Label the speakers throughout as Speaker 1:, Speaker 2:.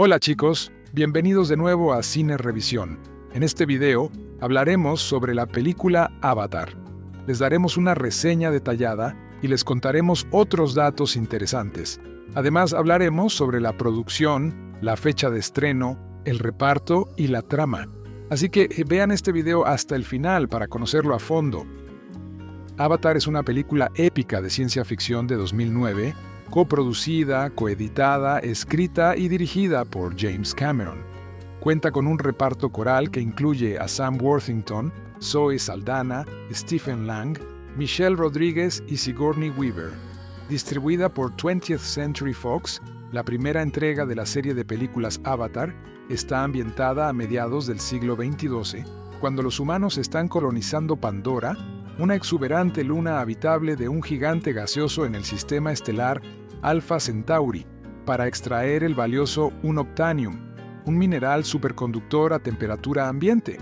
Speaker 1: Hola chicos, bienvenidos de nuevo a Cine Revisión. En este video hablaremos sobre la película Avatar. Les daremos una reseña detallada y les contaremos otros datos interesantes. Además hablaremos sobre la producción, la fecha de estreno, el reparto y la trama. Así que vean este video hasta el final para conocerlo a fondo. Avatar es una película épica de ciencia ficción de 2009, coproducida, coeditada, escrita y dirigida por James Cameron. Cuenta con un reparto coral que incluye a Sam Worthington, Zoe Saldana, Stephen Lang, Michelle Rodríguez y Sigourney Weaver. Distribuida por 20th Century Fox, la primera entrega de la serie de películas Avatar está ambientada a mediados del siglo XXII, cuando los humanos están colonizando Pandora, una exuberante luna habitable de un gigante gaseoso en el sistema estelar Alpha Centauri, para extraer el valioso unobtainium, un mineral superconductor a temperatura ambiente.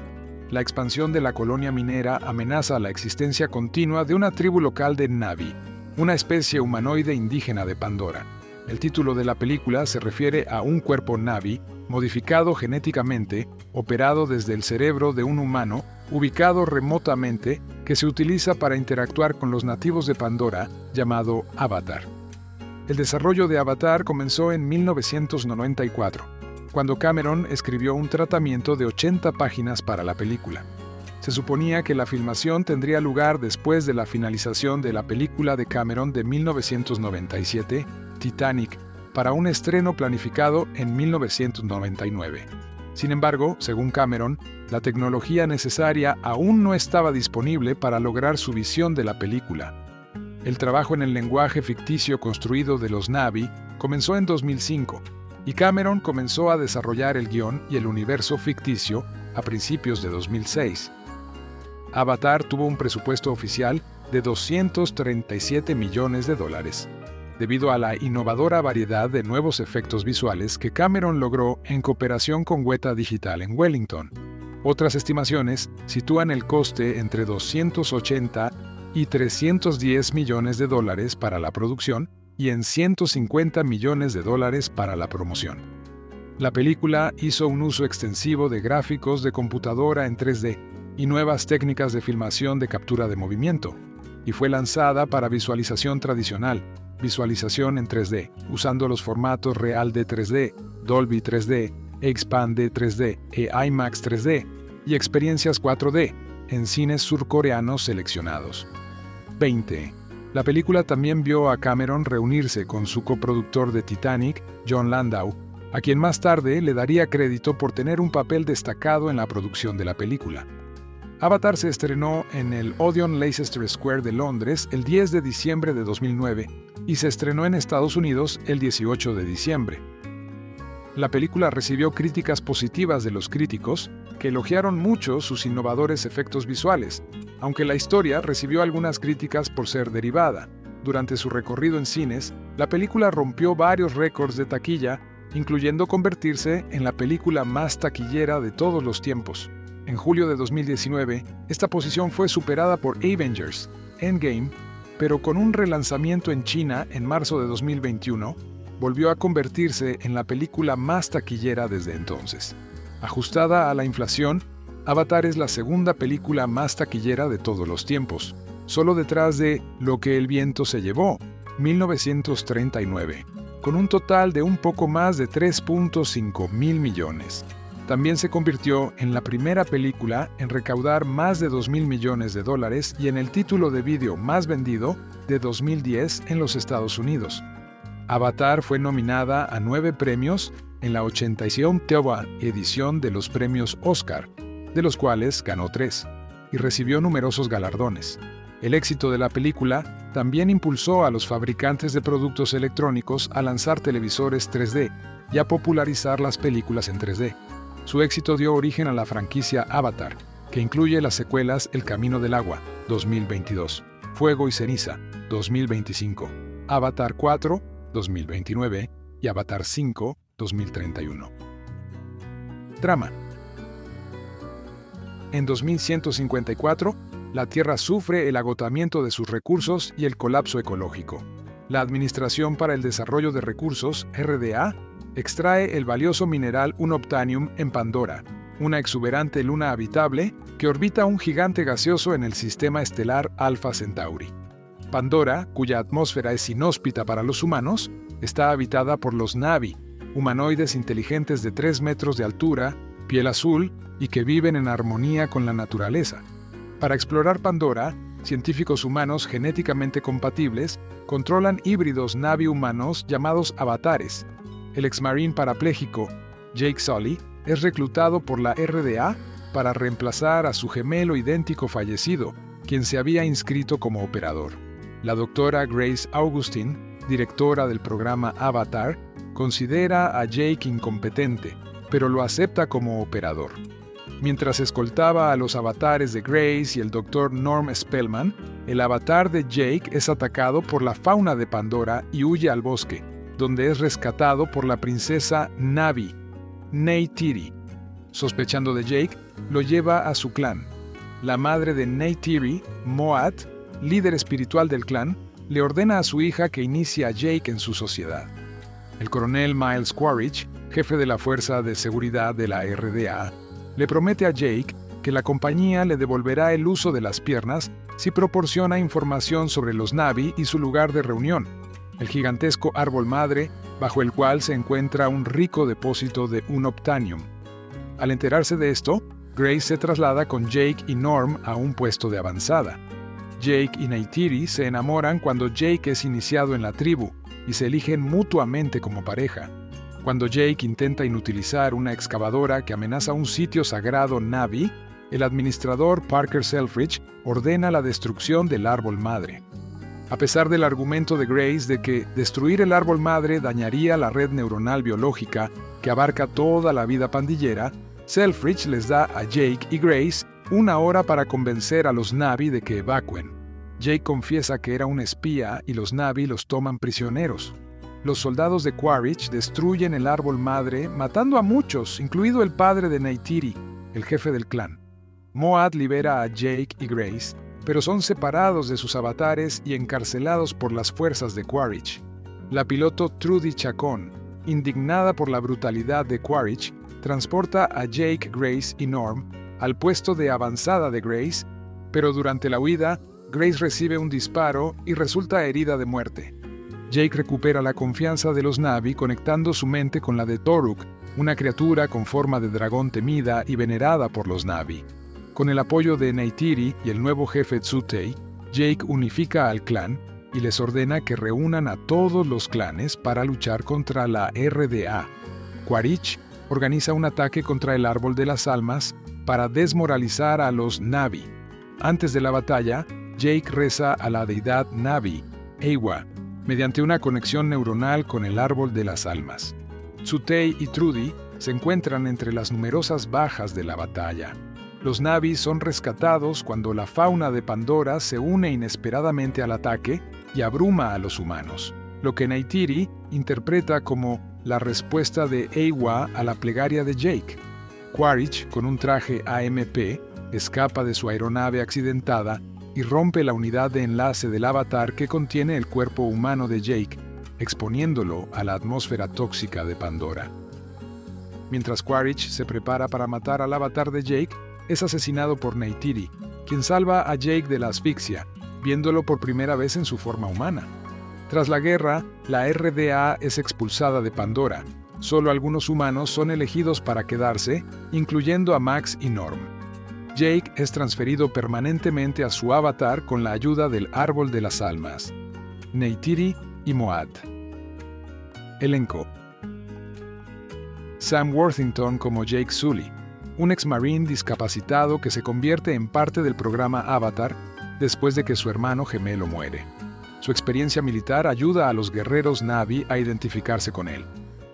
Speaker 1: La expansión de la colonia minera amenaza la existencia continua de una tribu local de Na'vi, una especie humanoide indígena de Pandora. El título de la película se refiere a un cuerpo Na'vi, modificado genéticamente, operado desde el cerebro de un humano, ubicado remotamente, que se utiliza para interactuar con los nativos de Pandora, llamado Avatar. El desarrollo de Avatar comenzó en 1994, cuando Cameron escribió un tratamiento de 80 páginas para la película. Se suponía que la filmación tendría lugar después de la finalización de la película de Cameron de 1997, Titanic, para un estreno planificado en 1999. Sin embargo, según Cameron, la tecnología necesaria aún no estaba disponible para lograr su visión de la película. El trabajo en el lenguaje ficticio construido de los Na'vi comenzó en 2005, y Cameron comenzó a desarrollar el guión y el universo ficticio a principios de 2006. Avatar tuvo un presupuesto oficial de $237 millones, debido a la innovadora variedad de nuevos efectos visuales que Cameron logró en cooperación con Weta Digital en Wellington. Otras estimaciones sitúan el coste entre 280 y 310 millones de dólares para la producción y en 150 millones de dólares para la promoción. La película hizo un uso extensivo de gráficos de computadora en 3D y nuevas técnicas de filmación de captura de movimiento, y fue lanzada para visualización tradicional, visualización en 3D, usando los formatos Real de 3D, Dolby 3D, Expand de 3D e IMAX 3D, y experiencias 4D, en cines surcoreanos seleccionados. 20. La película también vio a Cameron reunirse con su coproductor de Titanic, Jon Landau, a quien más tarde le daría crédito por tener un papel destacado en la producción de la película. Avatar se estrenó en el Odeon Leicester Square de Londres el 10 de diciembre de 2009 y se estrenó en Estados Unidos el 18 de diciembre. La película recibió críticas positivas de los críticos, que elogiaron mucho sus innovadores efectos visuales, aunque la historia recibió algunas críticas por ser derivada. Durante su recorrido en cines, la película rompió varios récords de taquilla, incluyendo convertirse en la película más taquillera de todos los tiempos. En julio de 2019, esta posición fue superada por Avengers: Endgame, pero con un relanzamiento en China en marzo de 2021, volvió a convertirse en la película más taquillera desde entonces. Ajustada a la inflación, Avatar es la segunda película más taquillera de todos los tiempos, solo detrás de Lo que el viento se llevó, 1939, con un total de un poco más de 3.5 mil millones. También se convirtió en la primera película en recaudar más de 2.000 millones de dólares y en el título de vídeo más vendido de 2010 en los Estados Unidos. Avatar fue nominada a 9 premios en la 87ª edición de los premios Oscar, de los cuales ganó 3, y recibió numerosos galardones. El éxito de la película también impulsó a los fabricantes de productos electrónicos a lanzar televisores 3D y a popularizar las películas en 3D. Su éxito dio origen a la franquicia Avatar, que incluye las secuelas El Camino del Agua, 2022, Fuego y Ceniza, 2025, Avatar 4, 2029 y Avatar 5, 2031. Trama. En 2154, la Tierra sufre el agotamiento de sus recursos y el colapso ecológico. La Administración para el Desarrollo de Recursos, RDA, extrae el valioso mineral unobtainium en Pandora, una exuberante luna habitable que orbita un gigante gaseoso en el sistema estelar Alpha Centauri. Pandora, cuya atmósfera es inhóspita para los humanos, está habitada por los Na'vi, humanoides inteligentes de 3 metros de altura, piel azul y que viven en armonía con la naturaleza. Para explorar Pandora, científicos humanos genéticamente compatibles controlan híbridos Na'vi humanos llamados avatares. El exmarine parapléjico, Jake Sully, es reclutado por la RDA para reemplazar a su gemelo idéntico fallecido, quien se había inscrito como operador. La doctora Grace Augustine, directora del programa Avatar, considera a Jake incompetente, pero lo acepta como operador. Mientras escoltaba a los avatares de Grace y el Dr. Norm Spellman, el avatar de Jake es atacado por la fauna de Pandora y huye al bosque, donde es rescatado por la princesa Na'vi, Neytiri. Sospechando de Jake, lo lleva a su clan. La madre de Neytiri, Moat, líder espiritual del clan, le ordena a su hija que inicie a Jake en su sociedad. El coronel Miles Quaritch, jefe de la Fuerza de Seguridad de la RDA, le promete a Jake que la compañía le devolverá el uso de las piernas si proporciona información sobre los Na'vi y su lugar de reunión, el gigantesco árbol madre bajo el cual se encuentra un rico depósito de unobtainium. Al enterarse de esto, Grace se traslada con Jake y Norm a un puesto de avanzada. Jake y Neytiri se enamoran cuando Jake es iniciado en la tribu y se eligen mutuamente como pareja. Cuando Jake intenta inutilizar una excavadora que amenaza un sitio sagrado Na'vi, el administrador Parker Selfridge ordena la destrucción del árbol madre. A pesar del argumento de Grace de que destruir el árbol madre dañaría la red neuronal biológica que abarca toda la vida pandillera, Selfridge les da a Jake y Grace 1 hora para convencer a los Na'vi de que evacúen. Jake confiesa que era un espía y los Na'vi los toman prisioneros. Los soldados de Quaritch destruyen el árbol madre, matando a muchos, incluido el padre de Neytiri, el jefe del clan. Moat libera a Jake y Grace, pero son separados de sus avatares y encarcelados por las fuerzas de Quaritch. La piloto Trudy Chacón, indignada por la brutalidad de Quaritch, transporta a Jake, Grace y Norm al puesto de avanzada de Grace, pero durante la huida, Grace recibe un disparo y resulta herida de muerte. Jake recupera la confianza de los Na'vi conectando su mente con la de Toruk, una criatura con forma de dragón temida y venerada por los Na'vi. Con el apoyo de Neytiri y el nuevo jefe Tsutei, Jake unifica al clan y les ordena que reúnan a todos los clanes para luchar contra la RDA. Quaritch organiza un ataque contra el Árbol de las Almas para desmoralizar a los Na'vi. Antes de la batalla, Jake reza a la deidad Na'vi, Eywa, mediante una conexión neuronal con el Árbol de las Almas. Tsutei y Trudy se encuentran entre las numerosas bajas de la batalla. Los Na'vi son rescatados cuando la fauna de Pandora se une inesperadamente al ataque y abruma a los humanos, lo que Neytiri interpreta como la respuesta de Eywa a la plegaria de Jake. Quaritch, con un traje AMP, escapa de su aeronave accidentada y rompe la unidad de enlace del avatar que contiene el cuerpo humano de Jake, exponiéndolo a la atmósfera tóxica de Pandora. Mientras Quaritch se prepara para matar al avatar de Jake, es asesinado por Neytiri, quien salva a Jake de la asfixia, viéndolo por primera vez en su forma humana. Tras la guerra, la RDA es expulsada de Pandora. Solo algunos humanos son elegidos para quedarse, incluyendo a Max y Norm. Jake es transferido permanentemente a su avatar con la ayuda del Árbol de las Almas. Neytiri y Moad. Elenco: Sam Worthington como Jake Sully, un ex-marine discapacitado que se convierte en parte del programa Avatar después de que su hermano gemelo muere. Su experiencia militar ayuda a los guerreros Na'vi a identificarse con él.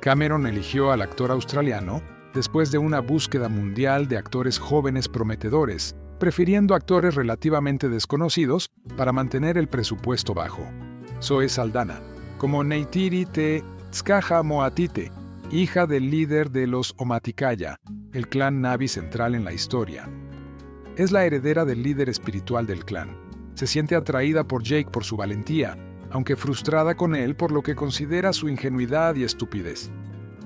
Speaker 1: Cameron eligió al actor australiano después de una búsqueda mundial de actores jóvenes prometedores, prefiriendo actores relativamente desconocidos para mantener el presupuesto bajo. Zoe Saldana, como Neytiri Te Tzcaja Moatite, hija del líder de los Omaticaya, el clan Na'vi central en la historia. Es la heredera del líder espiritual del clan. Se siente atraída por Jake por su valentía, aunque frustrada con él por lo que considera su ingenuidad y estupidez.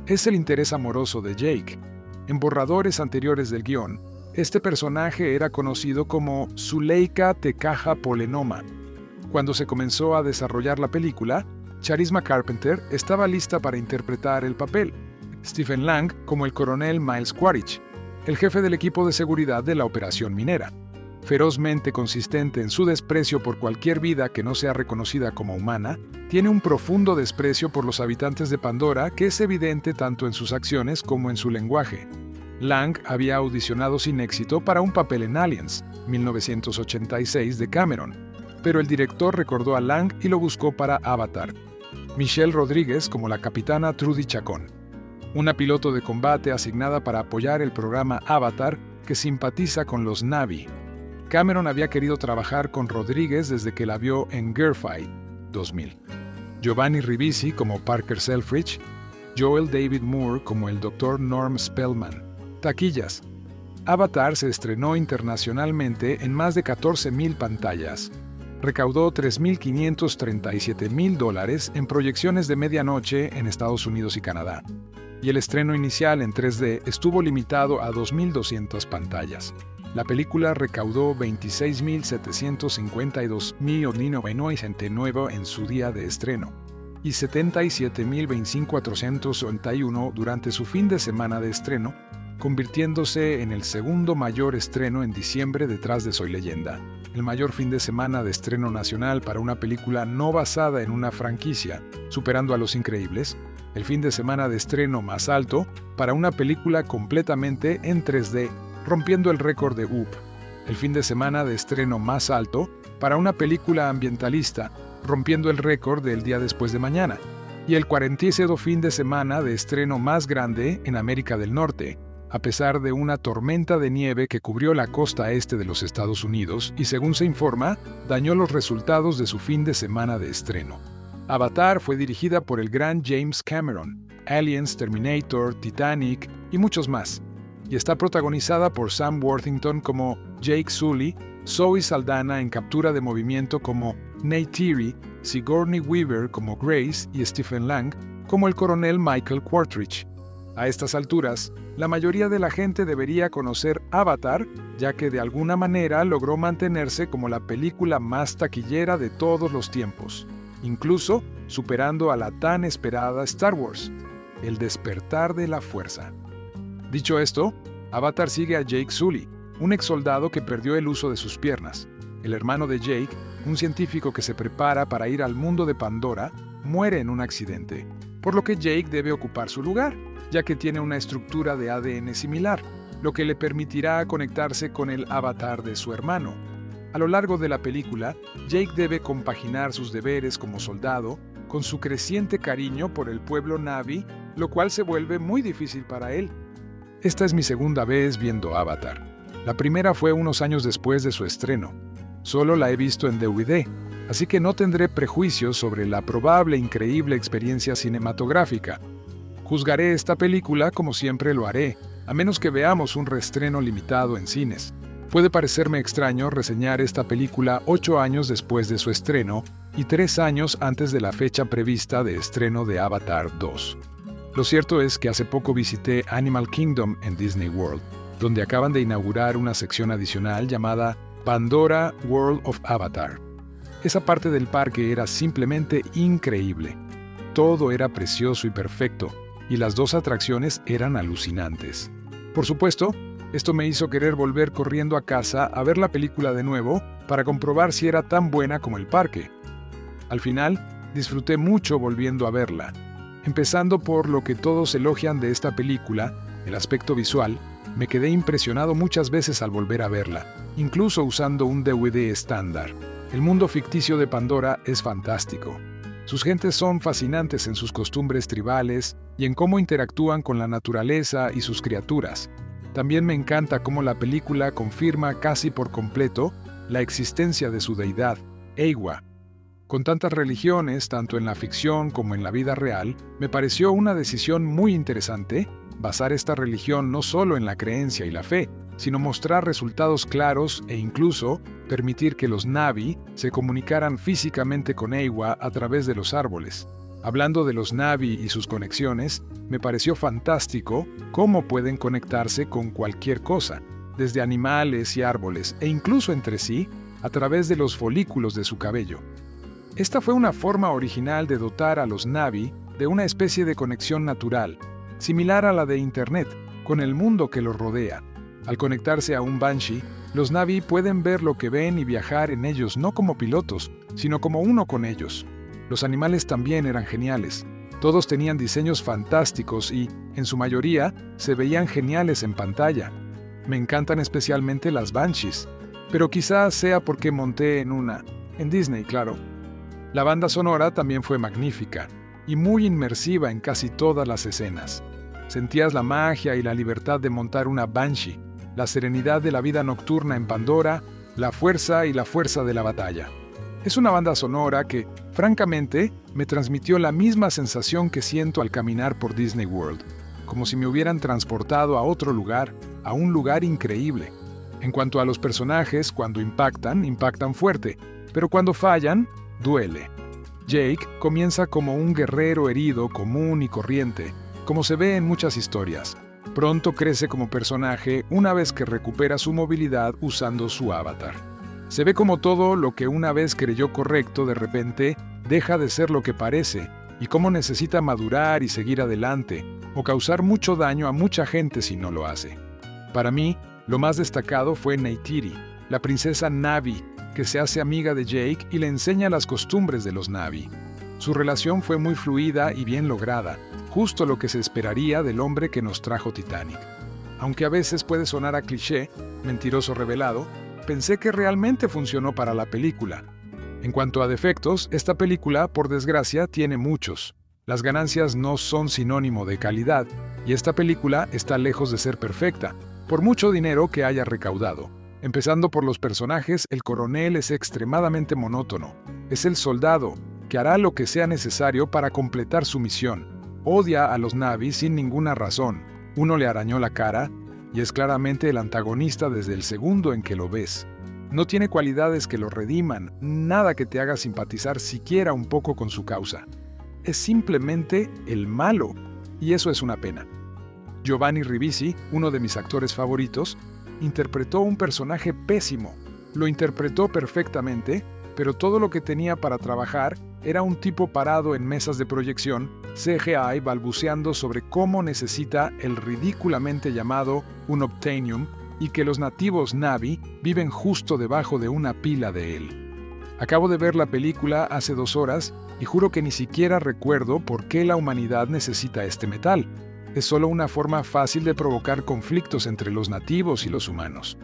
Speaker 1: Es el interés amoroso de Jake. En borradores anteriores del guión, este personaje era conocido como Zuleika Tekaja Polenoma. Cuando se comenzó a desarrollar la película, Charisma Carpenter estaba lista para interpretar el papel, Stephen Lang como el coronel Miles Quaritch, el jefe del equipo de seguridad de la operación minera. Ferozmente consistente en su desprecio por cualquier vida que no sea reconocida como humana, tiene un profundo desprecio por los habitantes de Pandora que es evidente tanto en sus acciones como en su lenguaje. Lang había audicionado sin éxito para un papel en Aliens, 1986 de Cameron, pero el director recordó a Lang y lo buscó para Avatar. Michelle Rodríguez como la capitana Trudy Chacón, una piloto de combate asignada para apoyar el programa Avatar que simpatiza con los Na'vi. Cameron había querido trabajar con Rodríguez desde que la vio en Girlfight 2000. Giovanni Ribisi como Parker Selfridge, Joel David Moore como el Dr. Norm Spellman. Taquillas. Avatar se estrenó internacionalmente en más de 14,000 pantallas. Recaudó $3,537,000 en proyecciones de medianoche en Estados Unidos y Canadá. Y el estreno inicial en 3D estuvo limitado a 2,200 pantallas. La película recaudó $26,752,999 en su día de estreno y $77,025,461 durante su fin de semana de estreno, convirtiéndose en el segundo mayor estreno en diciembre detrás de Soy Leyenda, el mayor fin de semana de estreno nacional para una película no basada en una franquicia, superando a Los Increíbles, el fin de semana de estreno más alto para una película completamente en 3D, rompiendo el récord de Up, el fin de semana de estreno más alto para una película ambientalista, rompiendo el récord del Día Después de Mañana, y el 47º fin de semana de estreno más grande en América del Norte, a pesar de una tormenta de nieve que cubrió la costa este de los Estados Unidos y, según se informa, dañó los resultados de su fin de semana de estreno. Avatar fue dirigida por el gran James Cameron, Aliens, Terminator, Titanic y muchos más, y está protagonizada por Sam Worthington como Jake Sully, Zoe Saldana en captura de movimiento como Neytiri, Sigourney Weaver como Grace y Stephen Lang como el coronel Michael Quaritch. A estas alturas, la mayoría de la gente debería conocer Avatar, ya que de alguna manera logró mantenerse como la película más taquillera de todos los tiempos, incluso superando a la tan esperada Star Wars, El Despertar de la Fuerza. Dicho esto, Avatar sigue a Jake Sully, un ex soldado que perdió el uso de sus piernas. El hermano de Jake, un científico que se prepara para ir al mundo de Pandora, muere en un accidente, por lo que Jake debe ocupar su lugar, ya que tiene una estructura de ADN similar, lo que le permitirá conectarse con el avatar de su hermano. A lo largo de la película, Jake debe compaginar sus deberes como soldado con su creciente cariño por el pueblo Na'vi, lo cual se vuelve muy difícil para él. Esta es mi segunda vez viendo Avatar. La primera fue unos años después de su estreno. Solo la he visto en DVD, así que no tendré prejuicios sobre la probable increíble experiencia cinematográfica. Juzgaré esta película como siempre lo haré, a menos que veamos un reestreno limitado en cines. Puede parecerme extraño reseñar esta película 8 años después de su estreno y 3 años antes de la fecha prevista de estreno de Avatar 2. Lo cierto es que hace poco visité Animal Kingdom en Disney World, donde acaban de inaugurar una sección adicional llamada Pandora World of Avatar. Esa parte del parque era simplemente increíble. Todo era precioso y perfecto, y las 2 atracciones eran alucinantes. Por supuesto, esto me hizo querer volver corriendo a casa a ver la película de nuevo para comprobar si era tan buena como el parque. Al final, disfruté mucho volviendo a verla, empezando por lo que todos elogian de esta película, el aspecto visual. Me quedé impresionado muchas veces al volver a verla, incluso usando un DVD estándar. El mundo ficticio de Pandora es fantástico. Sus gentes son fascinantes en sus costumbres tribales y en cómo interactúan con la naturaleza y sus criaturas. También me encanta cómo la película confirma casi por completo la existencia de su deidad, Eywa. Con tantas religiones, tanto en la ficción como en la vida real, me pareció una decisión muy interesante basar esta religión no solo en la creencia y la fe, sino mostrar resultados claros e incluso permitir que los Na'vi se comunicaran físicamente con Eywa a través de los árboles. Hablando de los Na'vi y sus conexiones, me pareció fantástico cómo pueden conectarse con cualquier cosa, desde animales y árboles, e incluso entre sí, a través de los folículos de su cabello. Esta fue una forma original de dotar a los Na'vi de una especie de conexión natural, similar a la de Internet, con el mundo que los rodea. Al conectarse a un Banshee, los Na'vi pueden ver lo que ven y viajar en ellos no como pilotos, sino como uno con ellos. Los animales también eran geniales. Todos tenían diseños fantásticos y, en su mayoría, se veían geniales en pantalla. Me encantan especialmente las Banshees, pero quizás sea porque monté en una, en Disney, claro. La banda sonora también fue magnífica y muy inmersiva en casi todas las escenas. Sentías la magia y la libertad de montar una Banshee, la serenidad de la vida nocturna en Pandora, la fuerza de la batalla. Es una banda sonora que, francamente, me transmitió la misma sensación que siento al caminar por Disney World, como si me hubieran transportado a otro lugar, a un lugar increíble. En cuanto a los personajes, cuando impactan fuerte, pero cuando fallan, duele. Jake comienza como un guerrero herido común y corriente, como se ve en muchas historias. Pronto crece como personaje una vez que recupera su movilidad usando su avatar. Se ve como todo lo que una vez creyó correcto de repente deja de ser lo que parece, y cómo necesita madurar y seguir adelante, o causar mucho daño a mucha gente si no lo hace. Para mí, lo más destacado fue Neytiri, la princesa Na'vi, que se hace amiga de Jake y le enseña las costumbres de los Na'vi. Su relación fue muy fluida y bien lograda, justo lo que se esperaría del hombre que nos trajo Titanic. Aunque a veces puede sonar a cliché, mentiroso revelado, pensé que realmente funcionó para la película. En cuanto a defectos, esta película, por desgracia, tiene muchos. Las ganancias no son sinónimo de calidad, y esta película está lejos de ser perfecta, por mucho dinero que haya recaudado. Empezando por los personajes, el coronel es extremadamente monótono. Es el soldado, que hará lo que sea necesario para completar su misión. Odia a los Na'vi sin ninguna razón. Uno le arañó la cara, y es claramente el antagonista desde el segundo en que lo ves. No tiene cualidades que lo rediman, nada que te haga simpatizar siquiera un poco con su causa. Es simplemente el malo, y eso es una pena. Giovanni Ribisi, uno de mis actores favoritos, interpretó un personaje pésimo. Lo interpretó perfectamente, pero todo lo que tenía para trabajar era un tipo parado en mesas de proyección, CGI balbuceando sobre cómo necesita el ridículamente llamado unobtainium y que los nativos Na'vi viven justo debajo de una pila de él. Acabo de ver la película hace 2 horas y juro que ni siquiera recuerdo por qué la humanidad necesita este metal. Es solo una forma fácil de provocar conflictos entre los nativos y los humanos.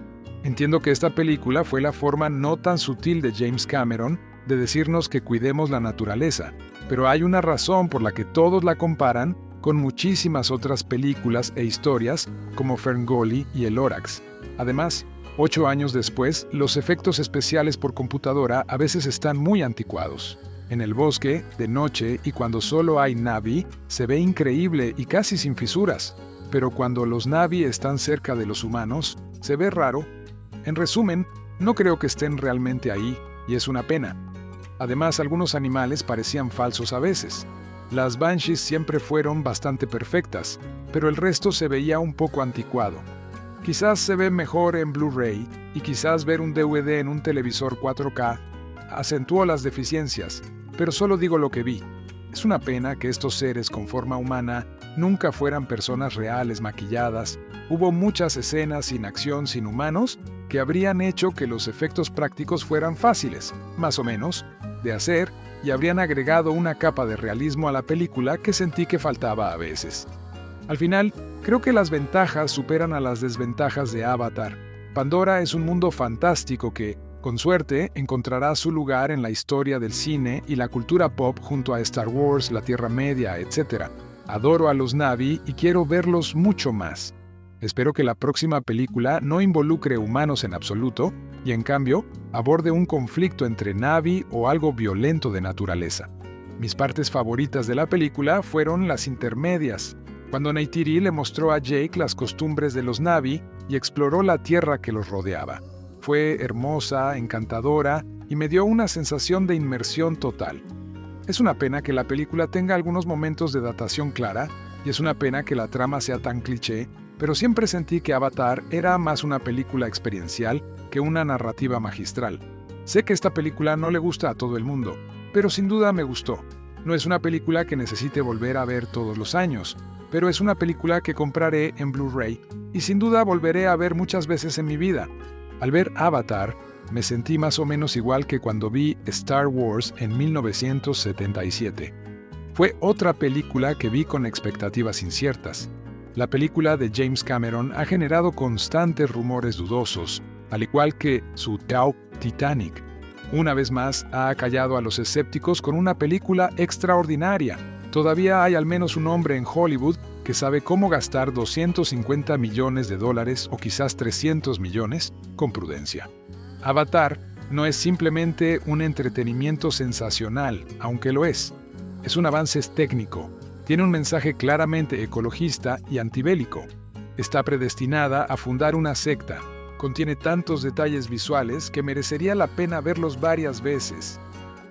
Speaker 1: Entiendo que esta película fue la forma no tan sutil de James Cameron de decirnos que cuidemos la naturaleza, pero hay una razón por la que todos la comparan con muchísimas otras películas e historias como Ferngully y El Lorax. Además, 8 años después, los efectos especiales por computadora a veces están muy anticuados. En el bosque, de noche y cuando solo hay Na'vi, se ve increíble y casi sin fisuras, pero cuando los Na'vi están cerca de los humanos, se ve raro. En resumen, no creo que estén realmente ahí, y es una pena. Además, algunos animales parecían falsos a veces. Las Banshees siempre fueron bastante perfectas, pero el resto se veía un poco anticuado. Quizás se ve mejor en Blu-ray, y quizás ver un DVD en un televisor 4K acentuó las deficiencias, pero solo digo lo que vi. Es una pena que estos seres con forma humana nunca fueran personas reales maquilladas. Hubo muchas escenas sin acción sin humanos que habrían hecho que los efectos prácticos fueran fáciles, más o menos, de hacer, y habrían agregado una capa de realismo a la película que sentí que faltaba a veces. Al final, creo que las ventajas superan a las desventajas de Avatar. Pandora es un mundo fantástico que, con suerte, encontrará su lugar en la historia del cine y la cultura pop junto a Star Wars, la Tierra Media, etc. Adoro a los Na'vi y quiero verlos mucho más. Espero que la próxima película no involucre humanos en absoluto y, en cambio, aborde un conflicto entre Na'vi o algo violento de naturaleza. Mis partes favoritas de la película fueron las intermedias, cuando Neytiri le mostró a Jake las costumbres de los Na'vi y exploró la tierra que los rodeaba. Fue hermosa, encantadora y me dio una sensación de inmersión total. Es una pena que la película tenga algunos momentos de datación clara y es una pena que la trama sea tan cliché, pero siempre sentí que Avatar era más una película experiencial que una narrativa magistral. Sé que esta película no le gusta a todo el mundo, pero sin duda me gustó. No es una película que necesite volver a ver todos los años, pero es una película que compraré en Blu-ray y sin duda volveré a ver muchas veces en mi vida. Al ver Avatar, me sentí más o menos igual que cuando vi Star Wars en 1977. Fue otra película que vi con expectativas inciertas. La película de James Cameron ha generado constantes rumores dudosos, al igual que su Titanic. Una vez más, ha acallado a los escépticos con una película extraordinaria. Todavía hay al menos un hombre en Hollywood que sabe cómo gastar $250 millones o quizás 300 millones con prudencia. Avatar no es simplemente un entretenimiento sensacional, aunque lo es. Es un avance técnico. Tiene un mensaje claramente ecologista y antibélico. Está predestinada a fundar una secta. Contiene tantos detalles visuales que merecería la pena verlos varias veces.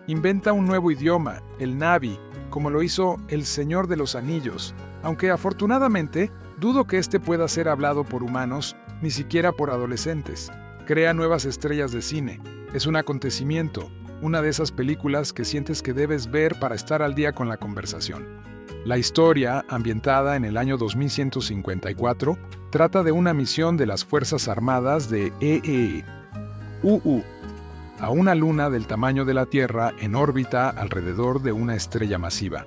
Speaker 1: Inventa un nuevo idioma, el Na'vi, como lo hizo El Señor de los Anillos, aunque afortunadamente dudo que este pueda ser hablado por humanos, ni siquiera por adolescentes. Crea nuevas estrellas de cine. Es un acontecimiento, una de esas películas que sientes que debes ver para estar al día con la conversación. La historia, ambientada en el año 2154, trata de una misión de las Fuerzas Armadas de UU a una luna del tamaño de la Tierra en órbita alrededor de una estrella masiva.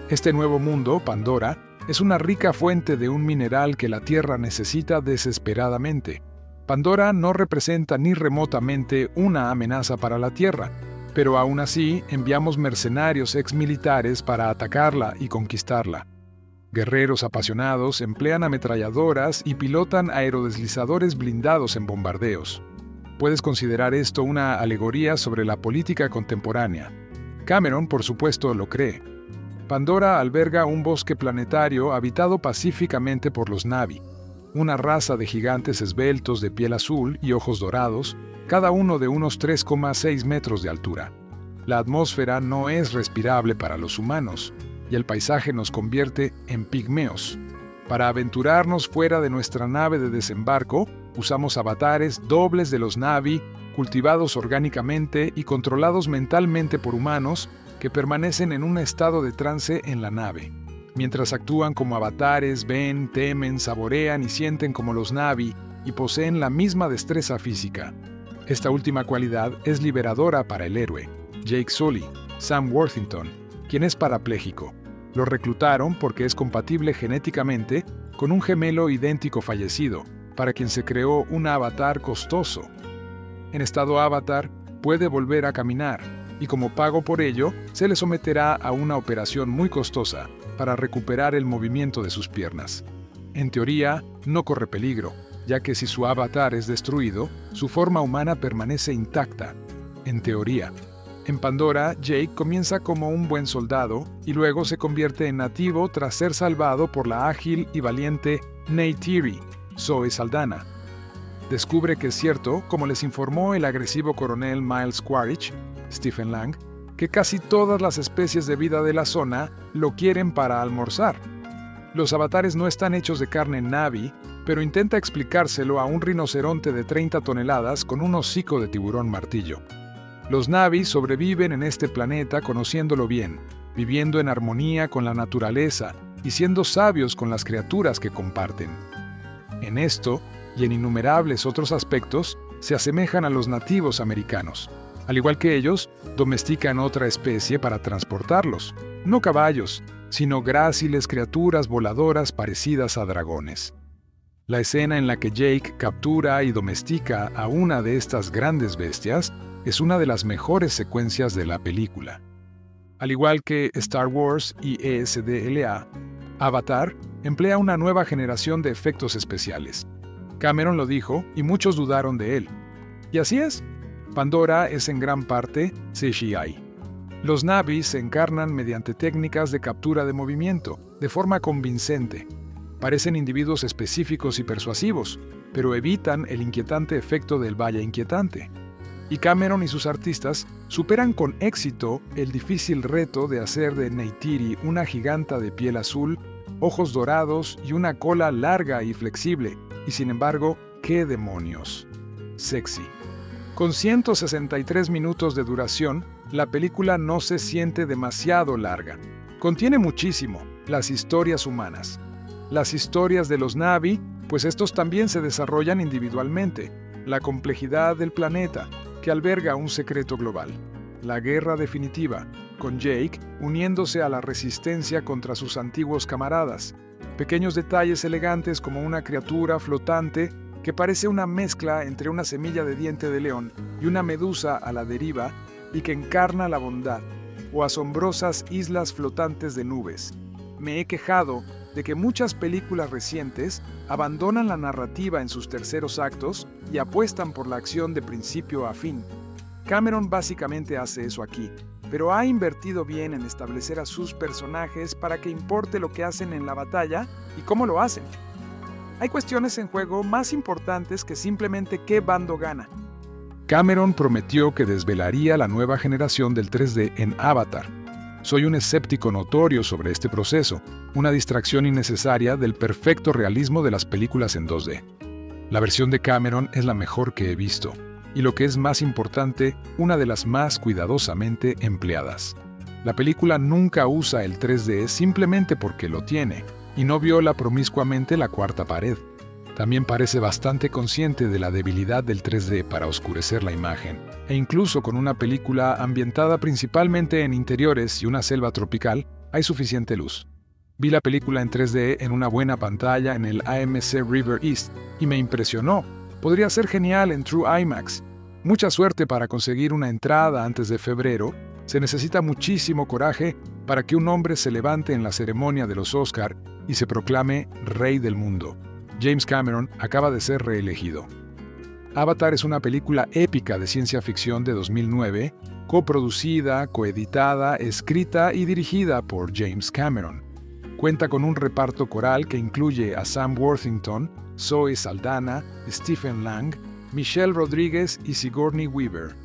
Speaker 1: Este nuevo mundo, Pandora, es una rica fuente de un mineral que la Tierra necesita desesperadamente. Pandora no representa ni remotamente una amenaza para la Tierra, pero aún así enviamos mercenarios exmilitares para atacarla y conquistarla. Guerreros apasionados emplean ametralladoras y pilotan aerodeslizadores blindados en bombardeos. Puedes considerar esto una alegoría sobre la política contemporánea. Cameron, por supuesto, lo cree. Pandora alberga un bosque planetario habitado pacíficamente por los Na'vi, una raza de gigantes esbeltos de piel azul y ojos dorados, cada uno de unos 3,6 metros de altura. La atmósfera no es respirable para los humanos, y el paisaje nos convierte en pigmeos. Para aventurarnos fuera de nuestra nave de desembarco, usamos avatares dobles de los Na'vi, cultivados orgánicamente y controlados mentalmente por humanos que permanecen en un estado de trance en la nave. Mientras actúan como avatares, ven, temen, saborean y sienten como los Na'vi y poseen la misma destreza física. Esta última cualidad es liberadora para el héroe, Jake Sully, Sam Worthington, quien es parapléjico. Lo reclutaron porque es compatible genéticamente con un gemelo idéntico fallecido, para quien se creó un avatar costoso. En estado avatar, puede volver a caminar, y como pago por ello, se le someterá a una operación muy costosa para recuperar el movimiento de sus piernas. En teoría, no corre peligro, ya que si su avatar es destruido, su forma humana permanece intacta. En teoría. En Pandora, Jake comienza como un buen soldado y luego se convierte en nativo tras ser salvado por la ágil y valiente Neytiri, Zoe Saldana. Descubre que es cierto, como les informó el agresivo coronel Miles Quaritch, Stephen Lang, que casi todas las especies de vida de la zona lo quieren para almorzar. Los avatares no están hechos de carne Na'vi, pero intenta explicárselo a un rinoceronte de 30 toneladas con un hocico de tiburón martillo. Los Na'vi sobreviven en este planeta conociéndolo bien, viviendo en armonía con la naturaleza y siendo sabios con las criaturas que comparten. En esto, y en innumerables otros aspectos, se asemejan a los nativos americanos. Al igual que ellos, domestican otra especie para transportarlos, no caballos, sino gráciles criaturas voladoras parecidas a dragones. La escena en la que Jake captura y domestica a una de estas grandes bestias es una de las mejores secuencias de la película. Al igual que Star Wars y ESDLA, Avatar emplea una nueva generación de efectos especiales. Cameron lo dijo y muchos dudaron de él. Y así es. Pandora es en gran parte CGI. Los Na'vi se encarnan mediante técnicas de captura de movimiento, de forma convincente. Parecen individuos específicos y persuasivos, pero evitan el inquietante efecto del Valle Inquietante. Y Cameron y sus artistas superan con éxito el difícil reto de hacer de Neytiri una giganta de piel azul, ojos dorados y una cola larga y flexible, y sin embargo, ¡qué demonios! Sexy. Con 163 minutos de duración, la película no se siente demasiado larga. Contiene muchísimo, las historias humanas. Las historias de los Na'vi, pues estos también se desarrollan individualmente. La complejidad del planeta, que alberga un secreto global. La guerra definitiva, con Jake uniéndose a la resistencia contra sus antiguos camaradas. Pequeños detalles elegantes como una criatura flotante que parece una mezcla entre una semilla de diente de león y una medusa a la deriva y que encarna la bondad, o asombrosas islas flotantes de nubes. Me he quejado de que muchas películas recientes abandonan la narrativa en sus terceros actos y apuestan por la acción de principio a fin. Cameron básicamente hace eso aquí, pero ha invertido bien en establecer a sus personajes para que importe lo que hacen en la batalla y cómo lo hacen. Hay cuestiones en juego más importantes que simplemente qué bando gana. Cameron prometió que desvelaría la nueva generación del 3D en Avatar. Soy un escéptico notorio sobre este proceso, una distracción innecesaria del perfecto realismo de las películas en 2D. La versión de Cameron es la mejor que he visto, y lo que es más importante, una de las más cuidadosamente empleadas. La película nunca usa el 3D simplemente porque lo tiene, y no viola promiscuamente la cuarta pared. También parece bastante consciente de la debilidad del 3D para oscurecer la imagen, e incluso con una película ambientada principalmente en interiores y una selva tropical, hay suficiente luz. Vi la película en 3D en una buena pantalla en el AMC River East, y me impresionó. Podría ser genial en True IMAX. Mucha suerte para conseguir una entrada antes de febrero. Se necesita muchísimo coraje para que un hombre se levante en la ceremonia de los Oscar y se proclame Rey del Mundo. James Cameron acaba de ser reelegido. Avatar es una película épica de ciencia ficción de 2009, coproducida, coeditada, escrita y dirigida por James Cameron. Cuenta con un reparto coral que incluye a Sam Worthington, Zoe Saldana, Stephen Lang, Michelle Rodríguez y Sigourney Weaver.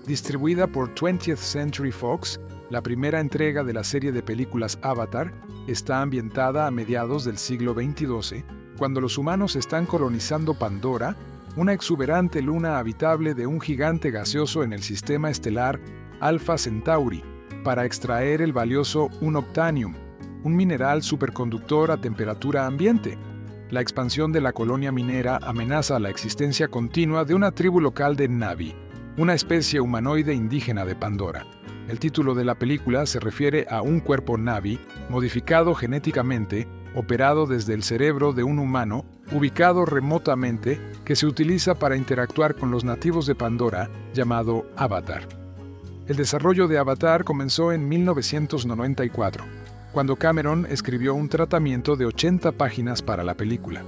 Speaker 1: Distribuida por 20th Century Fox, la primera entrega de la serie de películas Avatar está ambientada a mediados del siglo XXII, cuando los humanos están colonizando Pandora, una exuberante luna habitable de un gigante gaseoso en el sistema estelar Alpha Centauri, para extraer el valioso unobtainium, un mineral superconductor a temperatura ambiente. La expansión de la colonia minera amenaza la existencia continua de una tribu local de Na'vi, una especie humanoide indígena de Pandora. El título de la película se refiere a un cuerpo Na'vi modificado genéticamente, operado desde el cerebro de un humano, ubicado remotamente, que se utiliza para interactuar con los nativos de Pandora, llamado Avatar. El desarrollo de Avatar comenzó en 1994, cuando Cameron escribió un tratamiento de 80 páginas para la película.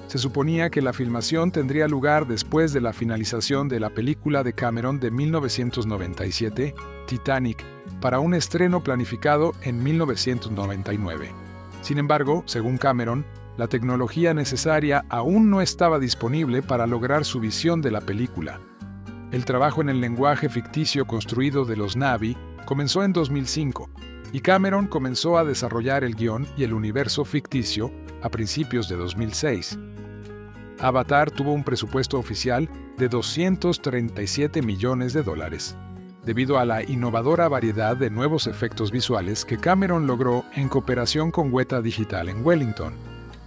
Speaker 1: Se suponía que la filmación tendría lugar después de la finalización de la película de Cameron de 1997, Titanic, para un estreno planificado en 1999. Sin embargo, según Cameron, la tecnología necesaria aún no estaba disponible para lograr su visión de la película. El trabajo en el lenguaje ficticio construido de los Na'vi comenzó en 2005, y Cameron comenzó a desarrollar el guión y el universo ficticio a principios de 2006. Avatar tuvo un presupuesto oficial de $237 millones, debido a la innovadora variedad de nuevos efectos visuales que Cameron logró en cooperación con Weta Digital en Wellington.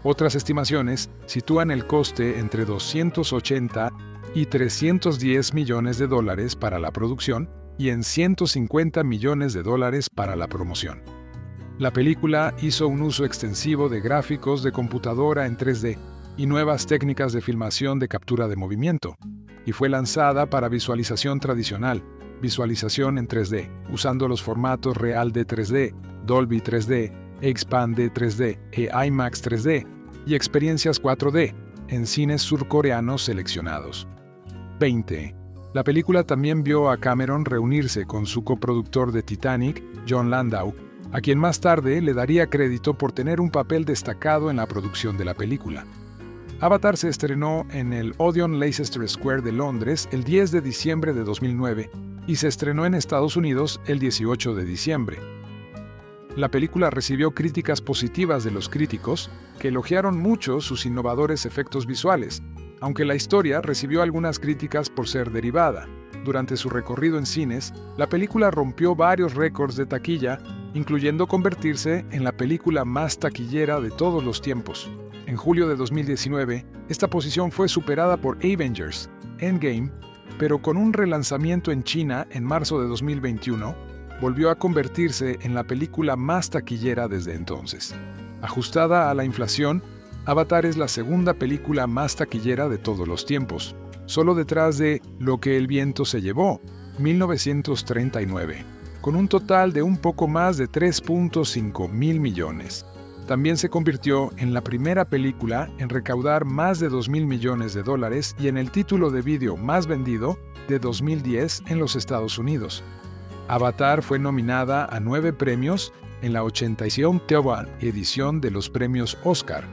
Speaker 1: Otras estimaciones sitúan el coste entre 280 y 310 millones de dólares para la producción y en 150 millones de dólares para la promoción. La película hizo un uso extensivo de gráficos de computadora en 3D y nuevas técnicas de filmación de captura de movimiento, y fue lanzada para visualización tradicional, visualización en 3D, usando los formatos Real de 3D, Dolby 3D, Expand de 3D e IMAX 3D, y experiencias 4D, en cines surcoreanos seleccionados. 20. La película también vio a Cameron reunirse con su coproductor de Titanic, Jon Landau, a quien más tarde le daría crédito por tener un papel destacado en la producción de la película. Avatar se estrenó en el Odeon Leicester Square de Londres el 10 de diciembre de 2009 y se estrenó en Estados Unidos el 18 de diciembre. La película recibió críticas positivas de los críticos, que elogiaron mucho sus innovadores efectos visuales, aunque la historia recibió algunas críticas por ser derivada. Durante su recorrido en cines, la película rompió varios récords de taquilla, incluyendo convertirse en la película más taquillera de todos los tiempos. En julio de 2019, esta posición fue superada por Avengers: Endgame, pero con un relanzamiento en China en marzo de 2021, volvió a convertirse en la película más taquillera desde entonces. Ajustada a la inflación, Avatar es la segunda película más taquillera de todos los tiempos, solo detrás de Lo que el viento se llevó, 1939, con un total de un poco más de 3.5 mil millones. También se convirtió en la primera película en recaudar más de 2.000 millones de dólares y en el título de vídeo más vendido de 2010 en los Estados Unidos. Avatar fue nominada a 9 premios en la 87ª edición de los premios Oscar,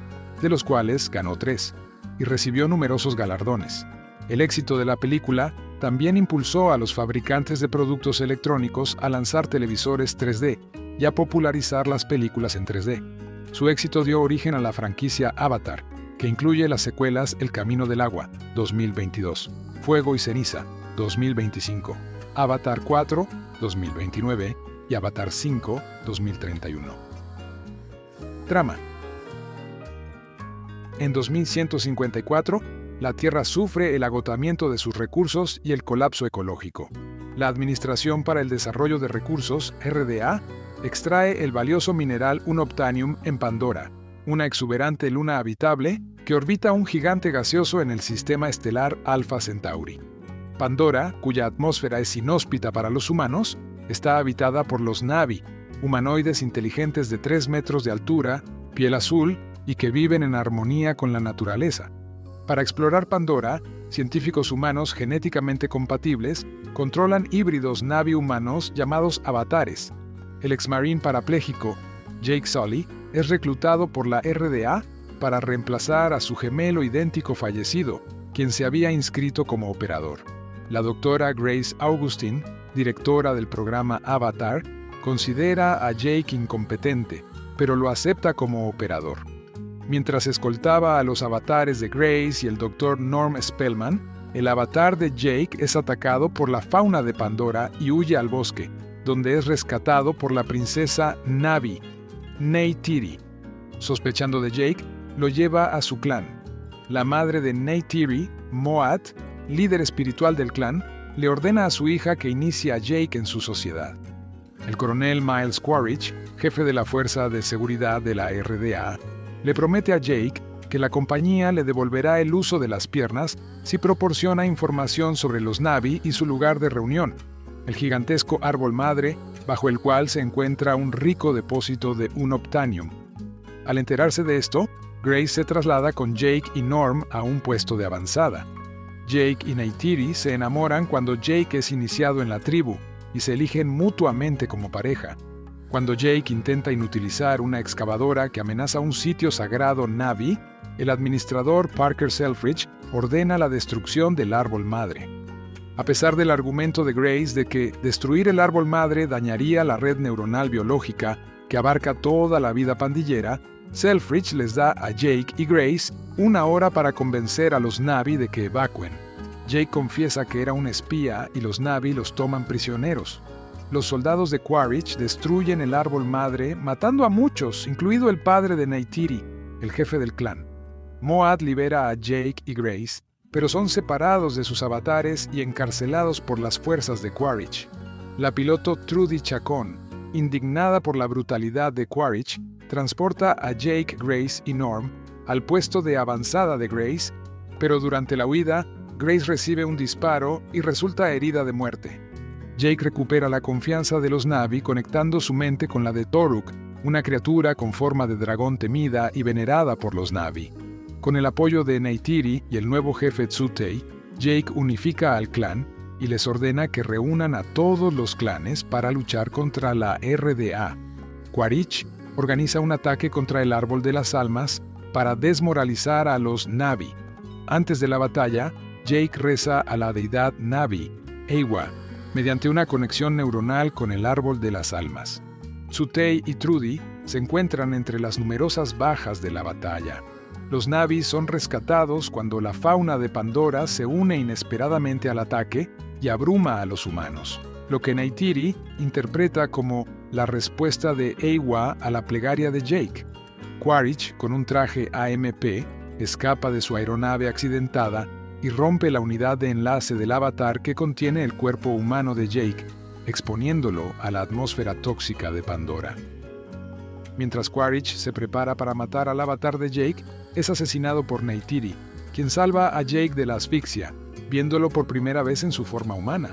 Speaker 1: de los cuales ganó 3, y recibió numerosos galardones. El éxito de la película también impulsó a los fabricantes de productos electrónicos a lanzar televisores 3D y a popularizar las películas en 3D. Su éxito dio origen a la franquicia Avatar, que incluye las secuelas El Camino del Agua, 2022, Fuego y Ceniza, 2025, Avatar 4, 2029 y Avatar 5, 2031. Trama. En 2154, la Tierra sufre el agotamiento de sus recursos y el colapso ecológico. La Administración para el Desarrollo de Recursos, RDA, extrae el valioso mineral unobtainium en Pandora, una exuberante luna habitable que orbita un gigante gaseoso en el sistema estelar Alpha Centauri. Pandora, cuya atmósfera es inhóspita para los humanos, está habitada por los Na'vi, humanoides inteligentes de 3 metros de altura, piel azul y que viven en armonía con la naturaleza. Para explorar Pandora, científicos humanos genéticamente compatibles controlan híbridos Na'vi humanos llamados avatares. El exmarine parapléjico, Jake Sully, es reclutado por la RDA para reemplazar a su gemelo idéntico fallecido, quien se había inscrito como operador. La doctora Grace Augustine, directora del programa Avatar, considera a Jake incompetente, pero lo acepta como operador. Mientras escoltaba a los avatares de Grace y el Dr. Norm Spellman, el avatar de Jake es atacado por la fauna de Pandora y huye al bosque, donde es rescatado por la princesa Na'vi, Neytiri. Sospechando de Jake, lo lleva a su clan. La madre de Neytiri, Moat, líder espiritual del clan, le ordena a su hija que inicie a Jake en su sociedad. El coronel Miles Quaritch, jefe de la Fuerza de Seguridad de la RDA, le promete a Jake que la compañía le devolverá el uso de las piernas si proporciona información sobre los Na'vi y su lugar de reunión. el gigantesco árbol madre bajo el cual se encuentra un rico depósito de unobtainium. Al enterarse de esto, Grace se traslada con Jake y Norm a un puesto de avanzada. Jake y Neytiri se enamoran cuando Jake es iniciado en la tribu y se eligen mutuamente como pareja. Cuando Jake intenta inutilizar una excavadora que amenaza un sitio sagrado Na'vi, el administrador Parker Selfridge ordena la destrucción del árbol madre. A pesar del argumento de Grace de que destruir el árbol madre dañaría la red neuronal biológica que abarca toda la vida pandillera, Selfridge les da a Jake y Grace 1 hora para convencer a los Na'vi de que evacúen. Jake confiesa que era un espía y los Na'vi los toman prisioneros. Los soldados de Quaritch destruyen el árbol madre, matando a muchos, incluido el padre de Neytiri, el jefe del clan. Moad libera a Jake y Grace, pero son separados de sus avatares y encarcelados por las fuerzas de Quaritch. La piloto Trudy Chacón, indignada por la brutalidad de Quaritch, transporta a Jake, Grace y Norm al puesto de avanzada de Grace, pero durante la huida, Grace recibe un disparo y resulta herida de muerte. Jake recupera la confianza de los Na'vi conectando su mente con la de Toruk, una criatura con forma de dragón temida y venerada por los Na'vi. Con el apoyo de Neytiri y el nuevo jefe Tsutei, Jake unifica al clan y les ordena que reúnan a todos los clanes para luchar contra la RDA. Quaritch organiza un ataque contra el Árbol de las Almas para desmoralizar a los Na'vi. Antes de la batalla, Jake reza a la deidad Na'vi, Eywa, mediante una conexión neuronal con el Árbol de las Almas. Tsutei y Trudy se encuentran entre las numerosas bajas de la batalla. Los Na'vi son rescatados cuando la fauna de Pandora se une inesperadamente al ataque y abruma a los humanos, lo que Neytiri interpreta como la respuesta de Eywa a la plegaria de Jake. Quaritch, con un traje AMP, escapa de su aeronave accidentada y rompe la unidad de enlace del avatar que contiene el cuerpo humano de Jake, exponiéndolo a la atmósfera tóxica de Pandora. Mientras Quaritch se prepara para matar al avatar de Jake, es asesinado por Neytiri, quien salva a Jake de la asfixia, viéndolo por primera vez en su forma humana.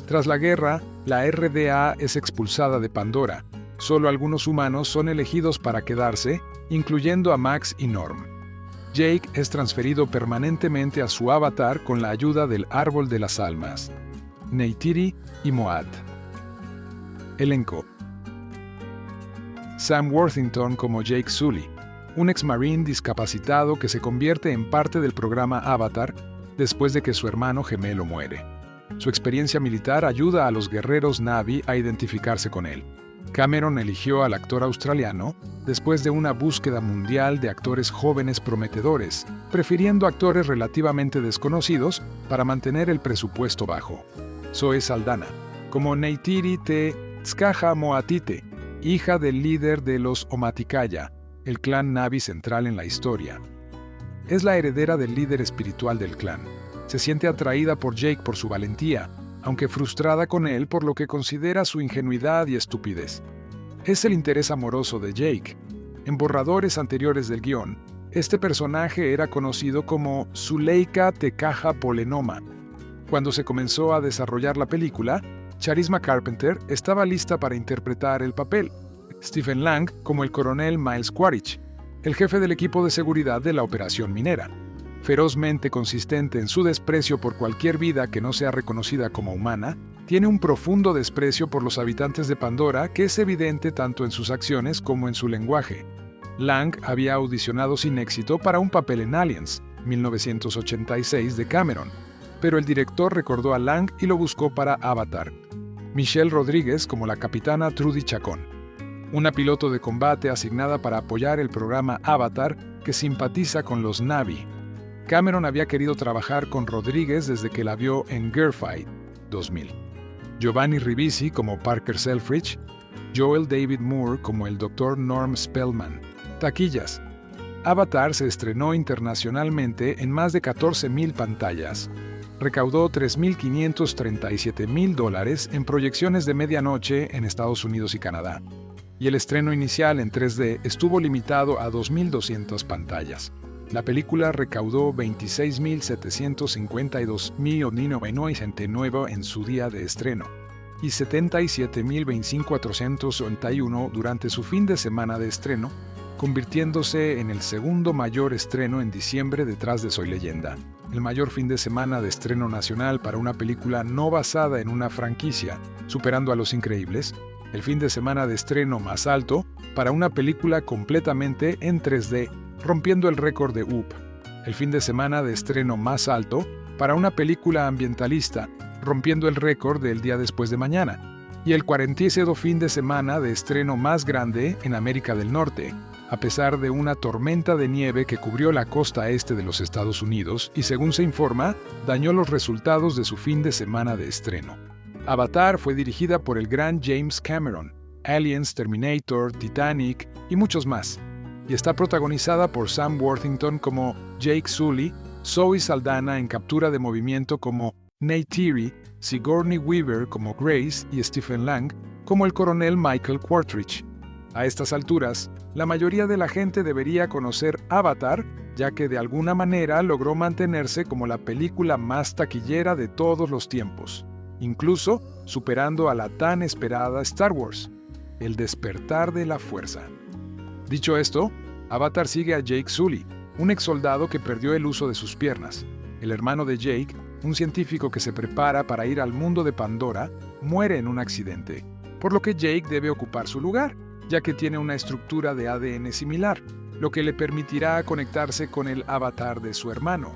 Speaker 1: Tras la guerra, la RDA es expulsada de Pandora. Solo algunos humanos son elegidos para quedarse, incluyendo a Max y Norm. Jake es transferido permanentemente a su avatar con la ayuda del Árbol de las Almas, Neytiri y Moad. Elenco: Sam Worthington como Jake Sully, un ex-marine discapacitado que se convierte en parte del programa Avatar después de que su hermano gemelo muere. Su experiencia militar ayuda a los guerreros Na'vi a identificarse con él. Cameron eligió al actor australiano después de una búsqueda mundial de actores jóvenes prometedores, prefiriendo actores relativamente desconocidos para mantener el presupuesto bajo. Zoe Saldana, como Neytiri Te Tzcaja Moatite, hija del líder de los Omaticaya, el clan Na'vi central en la historia. Es la heredera del líder espiritual del clan. Se siente atraída por Jake por su valentía, aunque frustrada con él por lo que considera su ingenuidad y estupidez. Es el interés amoroso de Jake. En borradores anteriores del guión, este personaje era conocido como Zuleika Tekaja Polenoma. Cuando se comenzó a desarrollar la película, Charisma Carpenter estaba lista para interpretar el papel. Stephen Lang como el coronel Miles Quaritch, el jefe del equipo de seguridad de la operación minera. Ferozmente consistente en su desprecio por cualquier vida que no sea reconocida como humana, tiene un profundo desprecio por los habitantes de Pandora que es evidente tanto en sus acciones como en su lenguaje. Lang había audicionado sin éxito para un papel en Aliens, 1986 de Cameron, pero el director recordó a Lang y lo buscó para Avatar. Michelle Rodríguez como la capitana Trudy Chacón, una piloto de combate asignada para apoyar el programa Avatar que simpatiza con los Na'vi. Cameron había querido trabajar con Rodríguez desde que la vio en Girlfight, 2000. Giovanni Ribisi como Parker Selfridge, Joel David Moore como el Dr. Norm Spellman. Taquillas. Avatar se estrenó internacionalmente en más de 14,000 pantallas. Recaudó $3,537,000 en proyecciones de medianoche en Estados Unidos y Canadá. Y el estreno inicial en 3D estuvo limitado a 2,200 pantallas. La película recaudó $26,752,999 en su día de estreno. y 77.025.481 durante su fin de semana de estreno, convirtiéndose en el segundo mayor estreno en diciembre detrás de Soy Leyenda, el mayor fin de semana de estreno nacional para una película no basada en una franquicia, superando a Los Increíbles, el fin de semana de estreno más alto para una película completamente en 3D, rompiendo el récord de Up, el fin de semana de estreno más alto para una película ambientalista, rompiendo el récord del Día Después de Mañana, y el 47º fin de semana de estreno más grande en América del Norte, a pesar de una tormenta de nieve que cubrió la costa este de los Estados Unidos y, según se informa, dañó los resultados de su fin de semana de estreno. Avatar fue dirigida por el gran James Cameron, Aliens, Terminator, Titanic y muchos más, y está protagonizada por Sam Worthington como Jake Sully, Zoe Saldana en captura de movimiento como Neytiri, Sigourney Weaver como Grace y Stephen Lang como el coronel Michael Quaritch. A estas alturas, la mayoría de la gente debería conocer Avatar, ya que de alguna manera logró mantenerse como la película más taquillera de todos los tiempos, incluso superando a la tan esperada Star Wars, El Despertar de la Fuerza. Dicho esto, Avatar sigue a Jake Sully, un ex soldado que perdió el uso de sus piernas. El hermano de Jake, un científico que se prepara para ir al mundo de Pandora, muere en un accidente, por lo que Jake debe ocupar su lugar, ya que tiene una estructura de ADN similar, lo que le permitirá conectarse con el avatar de su hermano.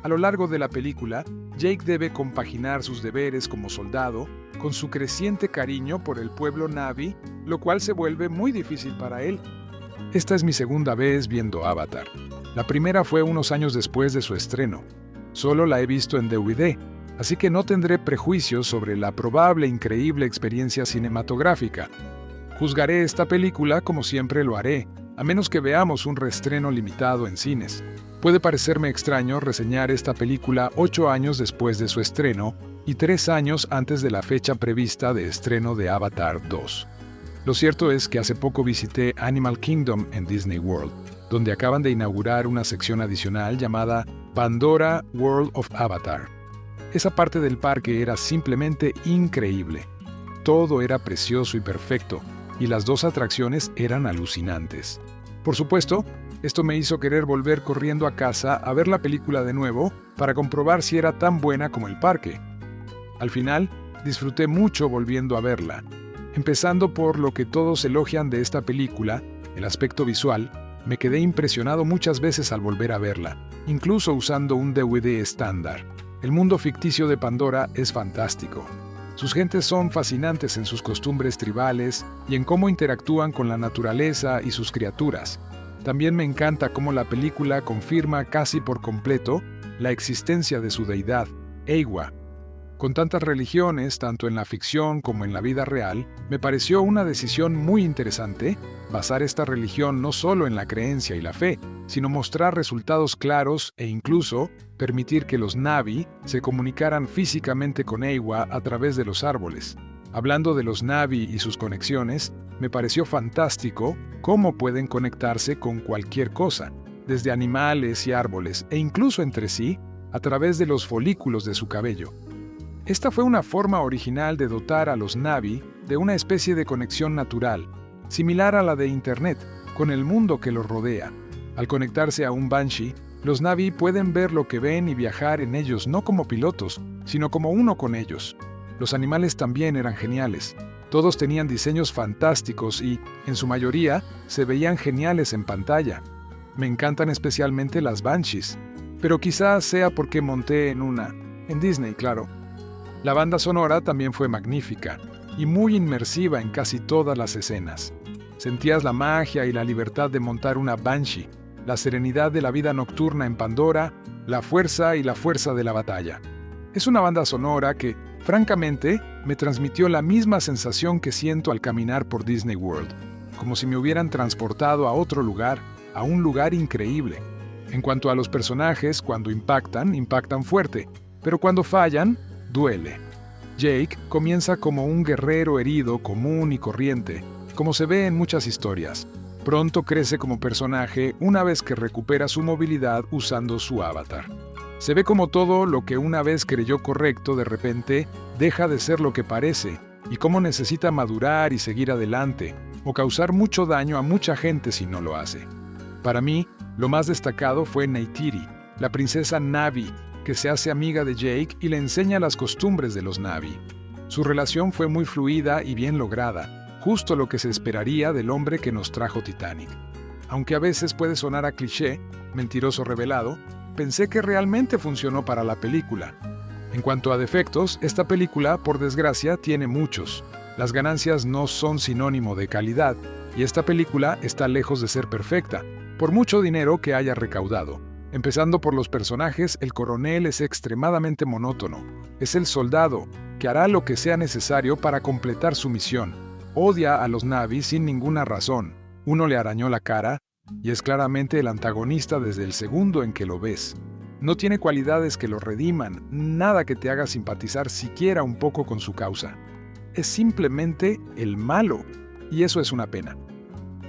Speaker 1: A lo largo de la película, Jake debe compaginar sus deberes como soldado con su creciente cariño por el pueblo Na'vi, lo cual se vuelve muy difícil para él. Esta es mi segunda vez viendo Avatar. La primera fue unos años después de su estreno. Solo la he visto en DVD, así que no tendré prejuicios sobre la probable increíble experiencia cinematográfica. Juzgaré esta película como siempre lo haré, a menos que veamos un reestreno limitado en cines. Puede parecerme extraño reseñar esta película 8 años después de su estreno y 3 años antes de la fecha prevista de estreno de Avatar 2. Lo cierto es que hace poco visité Animal Kingdom en Disney World, donde acaban de inaugurar una sección adicional llamada Pandora World of Avatar. Esa parte del parque era simplemente increíble. Todo era precioso y perfecto, y las 2 atracciones eran alucinantes. Por supuesto, esto me hizo querer volver corriendo a casa a ver la película de nuevo para comprobar si era tan buena como el parque. Al final, disfruté mucho volviendo a verla, empezando por lo que todos elogian de esta película, el aspecto visual. Me quedé impresionado muchas veces al volver a verla, incluso usando un DVD estándar. El mundo ficticio de Pandora es fantástico. Sus gentes son fascinantes en sus costumbres tribales y en cómo interactúan con la naturaleza y sus criaturas. También me encanta cómo la película confirma casi por completo la existencia de su deidad, Eywa. Con tantas religiones, tanto en la ficción como en la vida real, me pareció una decisión muy interesante basar esta religión no solo en la creencia y la fe, sino mostrar resultados claros e incluso permitir que los Na'vi se comunicaran físicamente con Eywa a través de los árboles. Hablando de los Na'vi y sus conexiones, me pareció fantástico cómo pueden conectarse con cualquier cosa, desde animales y árboles, e incluso entre sí, a través de los folículos de su cabello. Esta fue una forma original de dotar a los Na'vi de una especie de conexión natural, similar a la de Internet, con el mundo que los rodea. Al conectarse a un Banshee, los Na'vi pueden ver lo que ven y viajar en ellos no como pilotos, sino como uno con ellos. Los animales también eran geniales. Todos tenían diseños fantásticos y, en su mayoría, se veían geniales en pantalla. Me encantan especialmente las Banshees, pero quizás sea porque monté en una, en Disney, claro. La banda sonora también fue magnífica y muy inmersiva en casi todas las escenas. Sentías la magia y la libertad de montar una Banshee, la serenidad de la vida nocturna en Pandora, la fuerza de la batalla. Es una banda sonora que, francamente, me transmitió la misma sensación que siento al caminar por Disney World, como si me hubieran transportado a otro lugar, a un lugar increíble. En cuanto a los personajes, cuando impactan fuerte, pero cuando fallan, duele. Jake comienza como un guerrero herido común y corriente, como se ve en muchas historias. Pronto crece como personaje una vez que recupera su movilidad usando su avatar. Se ve como todo lo que una vez creyó correcto de repente deja de ser lo que parece y cómo necesita madurar y seguir adelante, o causar mucho daño a mucha gente si no lo hace. Para mí, lo más destacado fue Neytiri, la princesa Na'vi, que se hace amiga de Jake y le enseña las costumbres de los Na'vi. Su relación fue muy fluida y bien lograda, justo lo que se esperaría del hombre que nos trajo Titanic. Aunque a veces puede sonar a cliché, mentiroso revelado, pensé que realmente funcionó para la película. En cuanto a defectos, esta película, por desgracia, tiene muchos. Las ganancias no son sinónimo de calidad, y esta película está lejos de ser perfecta, por mucho dinero que haya recaudado. Empezando por los personajes, el coronel es extremadamente monótono. Es el soldado, que hará lo que sea necesario para completar su misión. Odia a los Na'vi sin ninguna razón. Uno le arañó la cara, y es claramente el antagonista desde el segundo en que lo ves. No tiene cualidades que lo rediman, nada que te haga simpatizar siquiera un poco con su causa. Es simplemente el malo, y eso es una pena.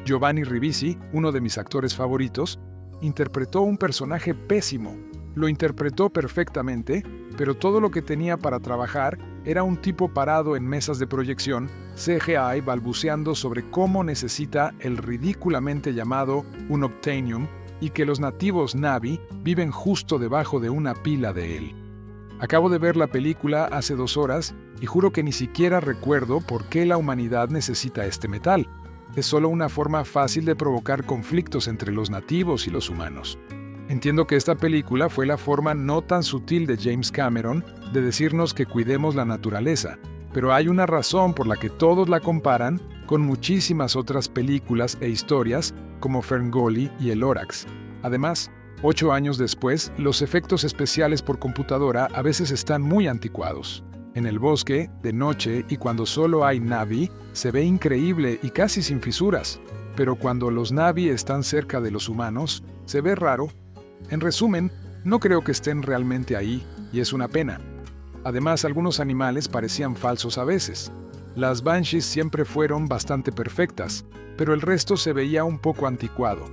Speaker 1: Giovanni Ribisi, uno de mis actores favoritos, interpretó un personaje pésimo. Lo interpretó perfectamente, pero todo lo que tenía para trabajar era un tipo parado en mesas de proyección, CGI balbuceando sobre cómo necesita el ridículamente llamado unobtainium y que los nativos Na'vi viven justo debajo de una pila de él. Acabo de ver la película hace 2 horas y juro que ni siquiera recuerdo por qué la humanidad necesita este metal. Es solo una forma fácil de provocar conflictos entre los nativos y los humanos. Entiendo que esta película fue la forma no tan sutil de James Cameron de decirnos que cuidemos la naturaleza, pero hay una razón por la que todos la comparan con muchísimas otras películas e historias como Ferngully y El Lorax. Además, 8 años después, los efectos especiales por computadora a veces están muy anticuados. En el bosque, de noche y cuando solo hay Na'vi, se ve increíble y casi sin fisuras, pero cuando los Na'vi están cerca de los humanos, se ve raro. En resumen, no creo que estén realmente ahí, y es una pena. Además, algunos animales parecían falsos a veces. Las Banshees siempre fueron bastante perfectas, pero el resto se veía un poco anticuado.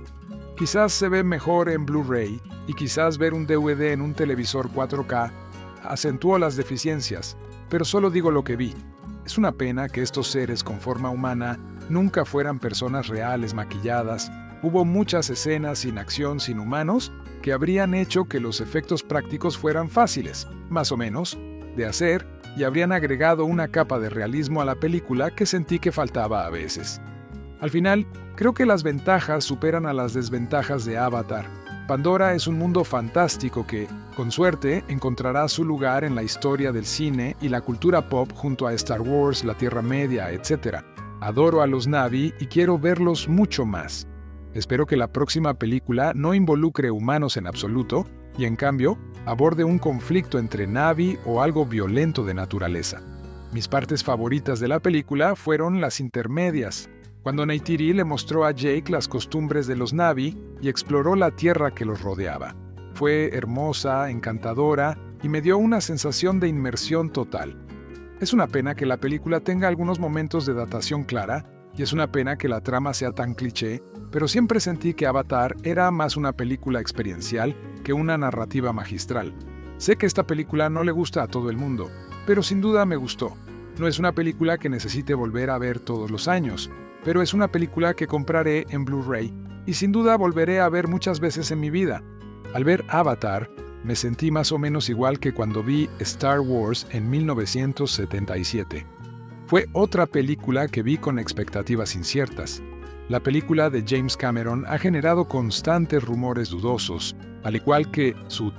Speaker 1: Quizás se ve mejor en Blu-ray, y quizás ver un DVD en un televisor 4K acentuó las deficiencias, pero solo digo lo que vi. Es una pena que estos seres con forma humana nunca fueran personas reales maquilladas. Hubo muchas escenas sin acción sin humanos que habrían hecho que los efectos prácticos fueran fáciles, más o menos, de hacer y habrían agregado una capa de realismo a la película que sentí que faltaba a veces. Al final, creo que las ventajas superan a las desventajas de Avatar. Pandora es un mundo fantástico que, con suerte, encontrará su lugar en la historia del cine y la cultura pop junto a Star Wars, la Tierra Media, etc. Adoro a los Na'vi y quiero verlos mucho más. Espero que la próxima película no involucre humanos en absoluto y, en cambio, aborde un conflicto entre Na'vi o algo violento de naturaleza. Mis partes favoritas de la película fueron las intermedias, cuando Neytiri le mostró a Jake las costumbres de los Na'vi y exploró la tierra que los rodeaba. Fue hermosa, encantadora y me dio una sensación de inmersión total. Es una pena que la película tenga algunos momentos de datación clara, y es una pena que la trama sea tan cliché, pero siempre sentí que Avatar era más una película experiencial que una narrativa magistral. Sé que esta película no le gusta a todo el mundo, pero sin duda me gustó. No es una película que necesite volver a ver todos los años, pero es una película que compraré en Blu-ray y sin duda volveré a ver muchas veces en mi vida. Al ver Avatar, me sentí más o menos igual que cuando vi Star Wars en 1977. Fue otra película que vi con expectativas inciertas. La película de James Cameron ha generado constantes rumores dudosos, al igual que su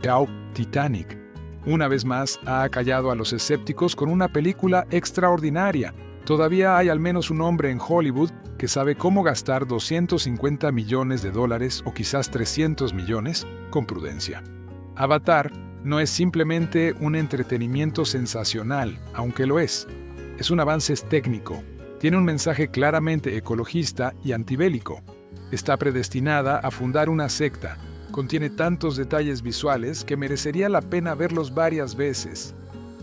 Speaker 1: Titanic. Una vez más, ha acallado a los escépticos con una película extraordinaria. Todavía hay al menos un hombre en Hollywood que sabe cómo gastar $250 millones o quizás 300 millones con prudencia. Avatar no es simplemente un entretenimiento sensacional, aunque lo es. Es un avance técnico. Tiene un mensaje claramente ecologista y antibélico. Está predestinada a fundar una secta. Contiene tantos detalles visuales que merecería la pena verlos varias veces.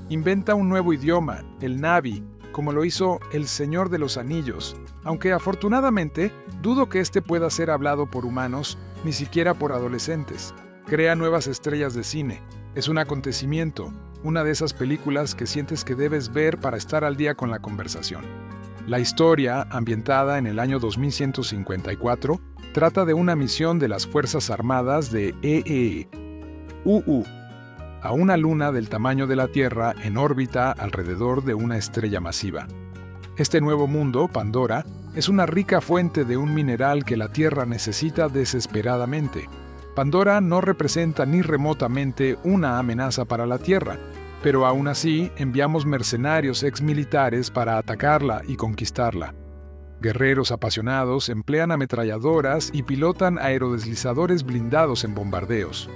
Speaker 1: Inventa un nuevo idioma, el Na'vi, como lo hizo El Señor de los Anillos, aunque afortunadamente dudo que este pueda ser hablado por humanos, ni siquiera por adolescentes. Crea nuevas estrellas de cine. Es un acontecimiento. una de esas películas que sientes que debes ver para estar al día con la conversación. La historia, ambientada en el año 2154, trata de una misión de las Fuerzas Armadas de EEU a una luna del tamaño de la Tierra en órbita alrededor de una estrella masiva. Este nuevo mundo, Pandora, es una rica fuente de un mineral que la Tierra necesita desesperadamente. Pandora no representa ni remotamente una amenaza para la Tierra, pero aún así enviamos mercenarios exmilitares para atacarla y conquistarla. Guerreros apasionados emplean ametralladoras y pilotan aerodeslizadores blindados en bombardeos.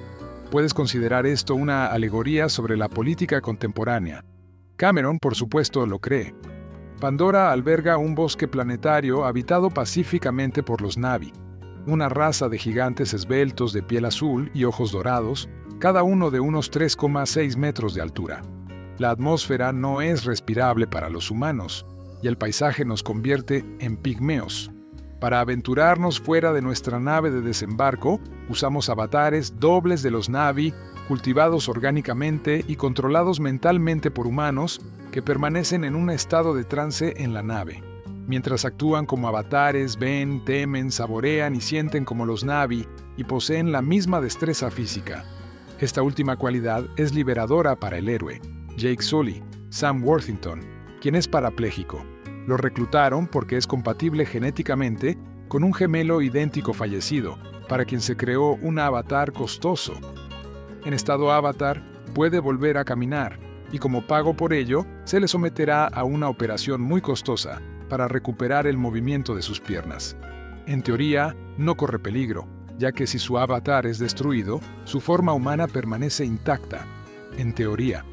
Speaker 1: Puedes considerar esto una alegoría sobre la política contemporánea. Cameron, por supuesto, lo cree. Pandora alberga un bosque planetario habitado pacíficamente por los Na'vi, una raza de gigantes esbeltos de piel azul y ojos dorados, cada uno de unos 3,6 metros de altura. La atmósfera no es respirable para los humanos, y el paisaje nos convierte en pigmeos. Para aventurarnos fuera de nuestra nave de desembarco, usamos avatares dobles de los Na'vi, cultivados orgánicamente y controlados mentalmente por humanos que permanecen en un estado de trance en la nave. Mientras actúan como avatares, ven, temen, saborean y sienten como los Na'vi y poseen la misma destreza física. Esta última cualidad es liberadora para el héroe, Jake Sully, Sam Worthington, quien es parapléjico. Lo reclutaron porque es compatible genéticamente con un gemelo idéntico fallecido, para quien se creó un avatar costoso. En estado avatar, puede volver a caminar, y como pago por ello, se le someterá a una operación muy costosa para recuperar el movimiento de sus piernas. En teoría, no corre peligro, ya que si su avatar es destruido, su forma humana permanece intacta. En teoría.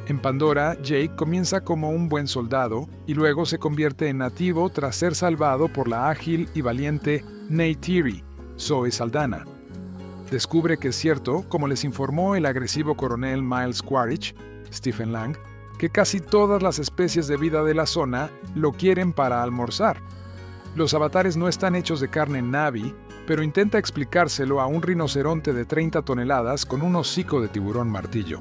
Speaker 1: En Pandora, Jake comienza como un buen soldado y luego se convierte en nativo tras ser salvado por la ágil y valiente Neytiri, Zoe Saldana. Descubre que es cierto, como les informó el agresivo coronel Miles Quaritch, Stephen Lang, que casi todas las especies de vida de la zona lo quieren para almorzar. Los avatares no están hechos de carne Na'vi, pero intenta explicárselo a un rinoceronte de 30 toneladas con un hocico de tiburón martillo.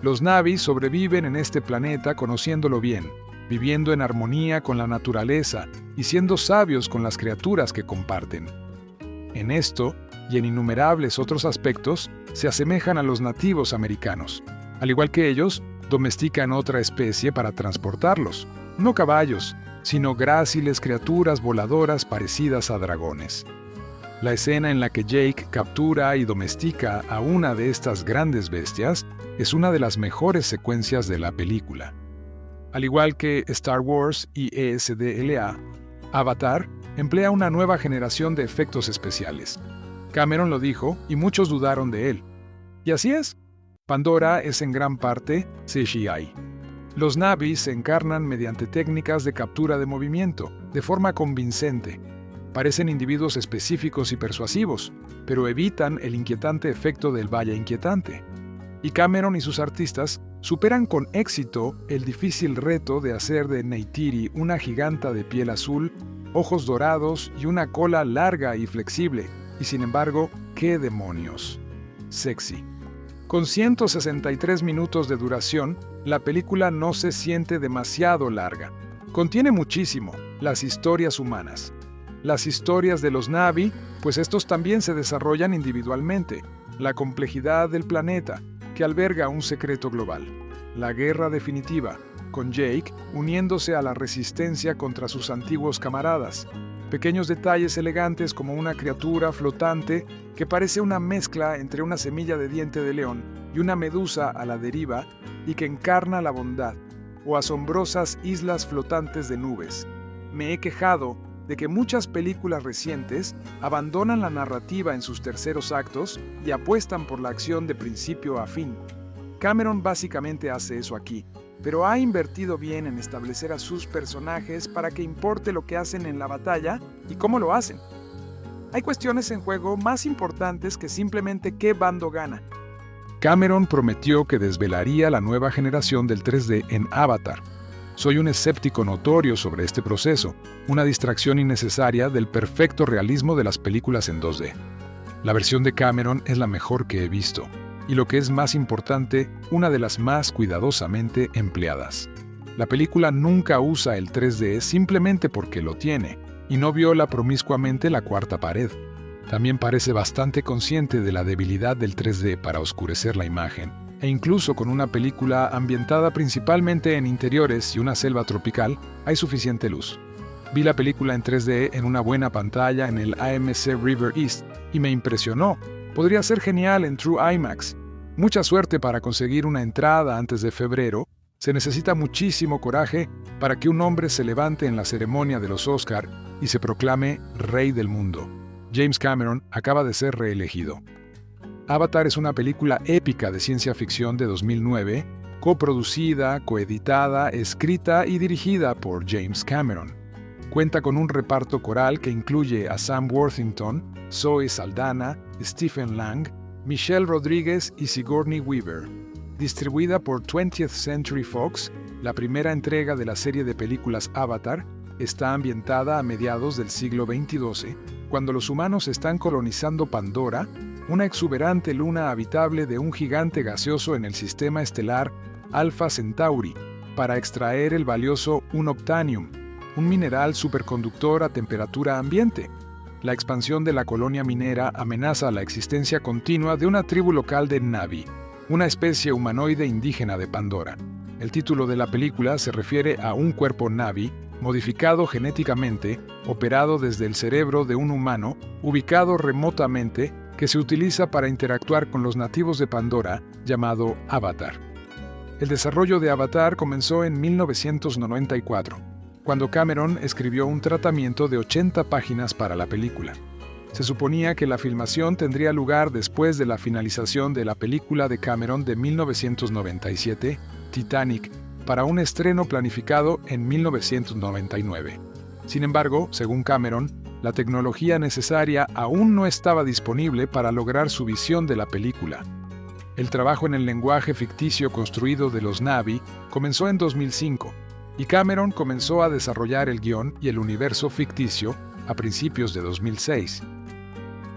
Speaker 1: Los Na'vi sobreviven en este planeta conociéndolo bien, viviendo en armonía con la naturaleza y siendo sabios con las criaturas que comparten. En esto, y en innumerables otros aspectos, se asemejan a los nativos americanos. Al igual que ellos, domestican otra especie para transportarlos, no caballos, sino gráciles criaturas voladoras parecidas a dragones. La escena en la que Jake captura y domestica a una de estas grandes bestias es una de las mejores secuencias de la película. Al igual que Star Wars y ESDLA, Avatar emplea una nueva generación de efectos especiales. Cameron lo dijo y muchos dudaron de él. Y así es. Pandora es en gran parte CGI. Los Na'vi se encarnan mediante técnicas de captura de movimiento, de forma convincente. Parecen individuos específicos y persuasivos, pero evitan el inquietante efecto del Valle Inquietante. Y Cameron y sus artistas superan con éxito el difícil reto de hacer de Neytiri una giganta de piel azul, ojos dorados y una cola larga y flexible. Y sin embargo, ¡qué demonios! Sexy. Con 163 minutos de duración, la película no se siente demasiado larga. Contiene muchísimo, las historias humanas. Las historias de los Na'vi, pues estos también se desarrollan individualmente. La complejidad del planeta, que alberga un secreto global. La guerra definitiva, con Jake uniéndose a la resistencia contra sus antiguos camaradas. Pequeños detalles elegantes como una criatura flotante que parece una mezcla entre una semilla de diente de león y una medusa a la deriva y que encarna la bondad, o asombrosas islas flotantes de nubes. Me he quejado de que muchas películas recientes abandonan la narrativa en sus terceros actos y apuestan por la acción de principio a fin. Cameron básicamente hace eso aquí, pero ha invertido bien en establecer a sus personajes para que importe lo que hacen en la batalla y cómo lo hacen. Hay cuestiones en juego más importantes que simplemente qué bando gana. Cameron prometió que desvelaría la nueva generación del 3D en Avatar. Soy un escéptico notorio sobre este proceso, una distracción innecesaria del perfecto realismo de las películas en 2D. La versión de Cameron es la mejor que he visto. y lo que es más importante, una de las más cuidadosamente empleadas. La película nunca usa el 3D simplemente porque lo tiene, y no viola promiscuamente la cuarta pared. También parece bastante consciente de la debilidad del 3D para oscurecer la imagen, e incluso con una película ambientada principalmente en interiores y una selva tropical, hay suficiente luz. Vi la película en 3D en una buena pantalla en el AMC River East y me impresionó. Podría ser genial en True IMAX. Mucha suerte para conseguir una entrada antes de febrero. Se necesita muchísimo coraje para que un hombre se levante en la ceremonia de los Oscar y se proclame rey del mundo. James Cameron acaba de ser reelegido. Avatar es una película épica de ciencia ficción de 2009, coproducida, coeditada, escrita y dirigida por James Cameron. Cuenta con un reparto coral que incluye a Sam Worthington, Zoe Saldana, Stephen Lang, Michelle Rodríguez y Sigourney Weaver. Distribuida por 20th Century Fox, la primera entrega de la serie de películas Avatar está ambientada a mediados del siglo XXII, cuando los humanos están colonizando Pandora, una exuberante luna habitable de un gigante gaseoso en el sistema estelar Alpha Centauri, para extraer el valioso unobtainium, un mineral superconductor a temperatura ambiente. La expansión de la colonia minera amenaza la existencia continua de una tribu local de Na'vi, una especie humanoide indígena de Pandora. El título de la película se refiere a un cuerpo Na'vi, modificado genéticamente, operado desde el cerebro de un humano, ubicado remotamente, que se utiliza para interactuar con los nativos de Pandora, llamado Avatar. El desarrollo de Avatar comenzó en 1994, cuando Cameron escribió un tratamiento de 80 páginas para la película. Se suponía que la filmación tendría lugar después de la finalización de la película de Cameron de 1997, Titanic, para un estreno planificado en 1999. Sin embargo, según Cameron, la tecnología necesaria aún no estaba disponible para lograr su visión de la película. El trabajo en el lenguaje ficticio construido de los Na'vi comenzó en 2005, y Cameron comenzó a desarrollar el guión y el universo ficticio a principios de 2006.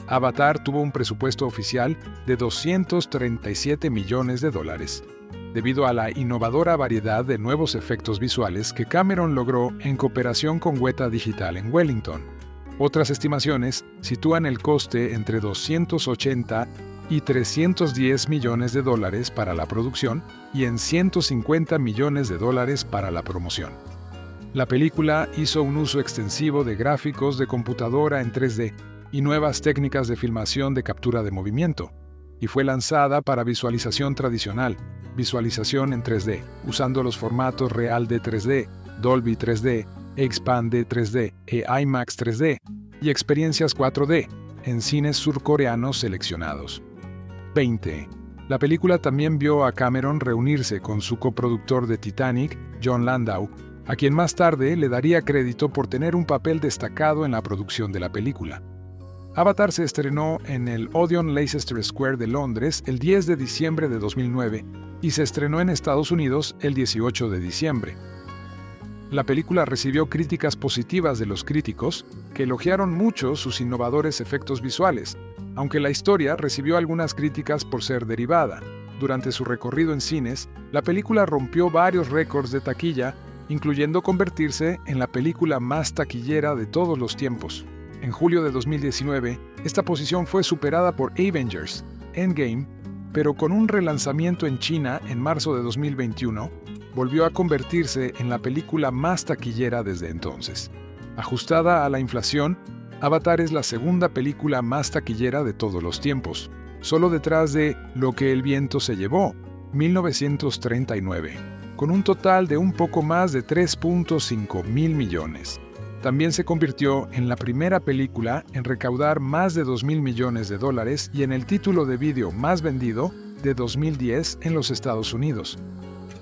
Speaker 1: Avatar tuvo un presupuesto oficial de $237 millones, debido a la innovadora variedad de nuevos efectos visuales que Cameron logró en cooperación con Weta Digital en Wellington. Otras estimaciones sitúan el coste entre 280 y 310 millones de dólares para la producción y en 150 millones de dólares para la promoción. La película hizo un uso extensivo de gráficos de computadora en 3D y nuevas técnicas de filmación de captura de movimiento, y fue lanzada para visualización tradicional, visualización en 3D, usando los formatos Real de 3D, Dolby 3D, Expand 3D e IMAX 3D, y experiencias 4D, en cines surcoreanos seleccionados. 20. La película también vio a Cameron reunirse con su coproductor de Titanic, Jon Landau, a quien más tarde le daría crédito por tener un papel destacado en la producción de la película. Avatar se estrenó en el Odeon Leicester Square de Londres el 10 de diciembre de 2009 y se estrenó en Estados Unidos el 18 de diciembre. La película recibió críticas positivas de los críticos, que elogiaron mucho sus innovadores efectos visuales, aunque la historia recibió algunas críticas por ser derivada. Durante su recorrido en cines, la película rompió varios récords de taquilla, incluyendo convertirse en la película más taquillera de todos los tiempos. En julio de 2019, esta posición fue superada por Avengers Endgame, pero con un relanzamiento en China en marzo de 2021, volvió a convertirse en la película más taquillera desde entonces. Ajustada a la inflación, Avatar es la segunda película más taquillera de todos los tiempos, solo detrás de Lo que el viento se llevó, 1939, con un total de un poco más de 3.5 mil millones. También se convirtió en la primera película en recaudar más de 2.000 millones de dólares y en el título de vídeo más vendido de 2010 en los Estados Unidos.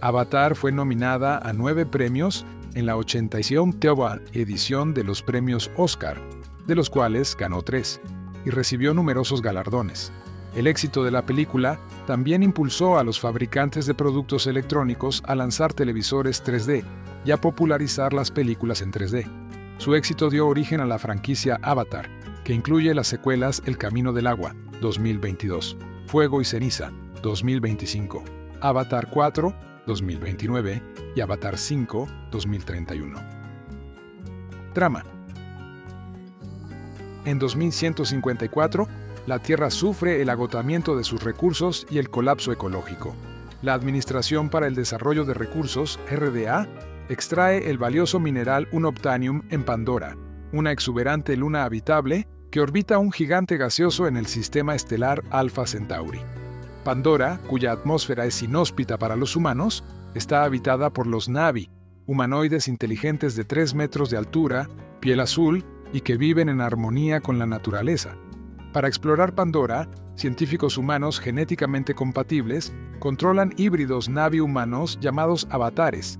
Speaker 1: Avatar fue nominada a 9 premios en la 87ª edición de los premios Oscar, de los cuales ganó 3, y recibió numerosos galardones. El éxito de la película también impulsó a los fabricantes de productos electrónicos a lanzar televisores 3D y a popularizar las películas en 3D. Su éxito dio origen a la franquicia Avatar, que incluye las secuelas El Camino del Agua, 2022, Fuego y Ceniza, 2025, Avatar 4, 2029 y Avatar 5, 2031. Trama. En 2154, la Tierra sufre el agotamiento de sus recursos y el colapso ecológico. La Administración para el Desarrollo de Recursos, RDA, extrae el valioso mineral unobtainium en Pandora, una exuberante luna habitable que orbita un gigante gaseoso en el sistema estelar Alpha Centauri. Pandora, cuya atmósfera es inhóspita para los humanos, está habitada por los Na'vi, humanoides inteligentes de 3 metros de altura, piel azul y que viven en armonía con la naturaleza. Para explorar Pandora, científicos humanos genéticamente compatibles controlan híbridos Na'vi humanos llamados avatares.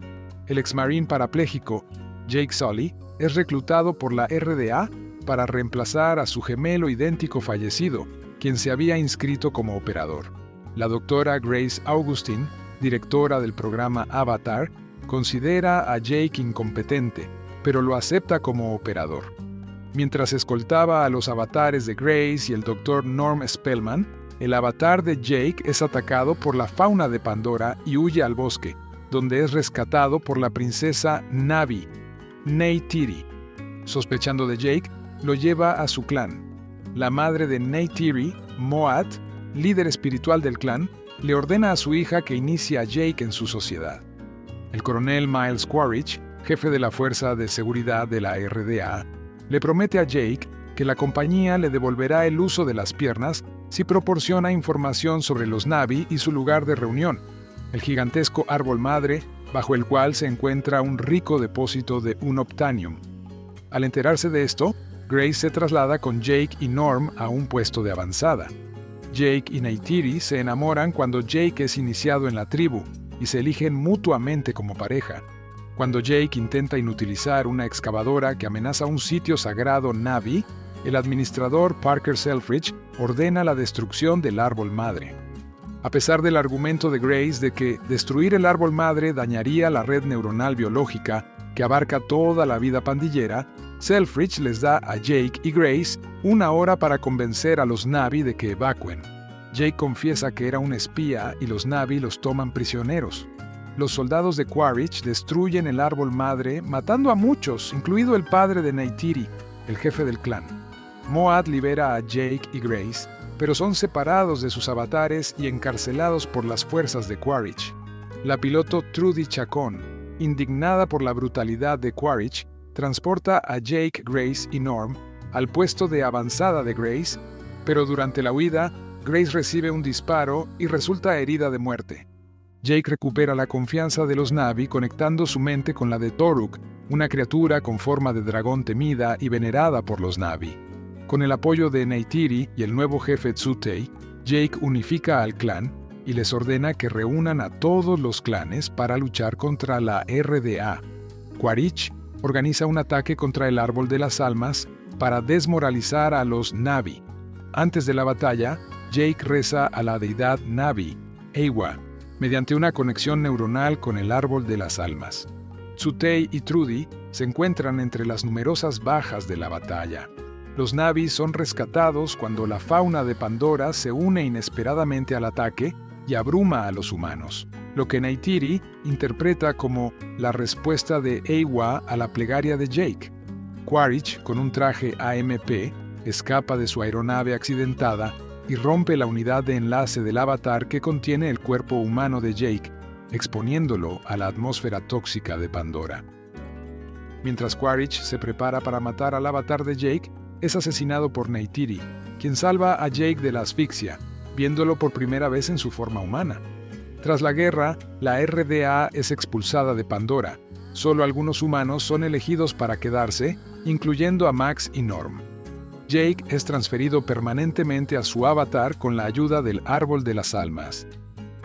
Speaker 1: El exmarine parapléjico Jake Sully es reclutado por la RDA para reemplazar a su gemelo idéntico fallecido, quien se había inscrito como operador. La doctora Grace Augustine, directora del programa Avatar, considera a Jake incompetente, pero lo acepta como operador. Mientras escoltaba a los avatares de Grace y el Dr. Norm Spellman, el avatar de Jake es atacado por la fauna de Pandora y huye al bosque, donde es rescatado por la princesa Na'vi, Neytiri. Sospechando de Jake, lo lleva a su clan. La madre de Neytiri, Moat, líder espiritual del clan, le ordena a su hija que inicie a Jake en su sociedad. El coronel Miles Quaritch, jefe de la Fuerza de Seguridad de la RDA, le promete a Jake que la compañía le devolverá el uso de las piernas si proporciona información sobre los Na'vi y su lugar de reunión, el gigantesco árbol madre bajo el cual se encuentra un rico depósito de unobtainium. Al enterarse de esto, Grace se traslada con Jake y Norm a un puesto de avanzada. Jake y Neytiri se enamoran cuando Jake es iniciado en la tribu y se eligen mutuamente como pareja. Cuando Jake intenta inutilizar una excavadora que amenaza un sitio sagrado Na'vi, el administrador Parker Selfridge ordena la destrucción del árbol madre. A pesar del argumento de Grace de que destruir el árbol madre dañaría la red neuronal biológica que abarca toda la vida pandillera, Selfridge les da a Jake y Grace 1 hora para convencer a los Na'vi de que evacúen. Jake confiesa que era un espía y los Na'vi los toman prisioneros. Los soldados de Quaritch destruyen el árbol madre, matando a muchos, incluido el padre de Neytiri, el jefe del clan. Moat libera a Jake y Grace, pero son separados de sus avatares y encarcelados por las fuerzas de Quaritch. La piloto Trudy Chacón, indignada por la brutalidad de Quaritch, transporta a Jake, Grace y Norm al puesto de avanzada de Grace, pero durante la huida, Grace recibe un disparo y resulta herida de muerte. Jake recupera la confianza de los Na'vi conectando su mente con la de Toruk, una criatura con forma de dragón temida y venerada por los Na'vi. Con el apoyo de Neytiri y el nuevo jefe Tsutei, Jake unifica al clan y les ordena que reúnan a todos los clanes para luchar contra la RDA. Quaritch organiza un ataque contra el Árbol de las Almas para desmoralizar a los Na'vi. Antes de la batalla, Jake reza a la deidad Na'vi, Eywa, mediante una conexión neuronal con el Árbol de las Almas. Tsutei y Trudy se encuentran entre las numerosas bajas de la batalla. Los Na'vi son rescatados cuando la fauna de Pandora se une inesperadamente al ataque y abruma a los humanos, lo que Neytiri interpreta como la respuesta de Eywa a la plegaria de Jake. Quaritch, con un traje AMP, escapa de su aeronave accidentada y rompe la unidad de enlace del avatar que contiene el cuerpo humano de Jake, exponiéndolo a la atmósfera tóxica de Pandora. Mientras Quaritch se prepara para matar al avatar de Jake, es asesinado por Neytiri, quien salva a Jake de la asfixia, viéndolo por primera vez en su forma humana. Tras la guerra, la RDA es expulsada de Pandora. Solo algunos humanos son elegidos para quedarse, incluyendo a Max y Norm. Jake es transferido permanentemente a su avatar con la ayuda del Árbol de las Almas,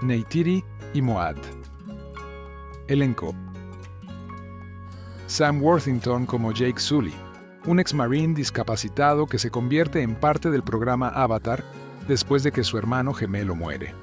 Speaker 1: Neytiri y Moat. Elenco: Sam Worthington como Jake Sully, un ex-marine discapacitado que se convierte en parte del programa Avatar después de que su hermano gemelo muere.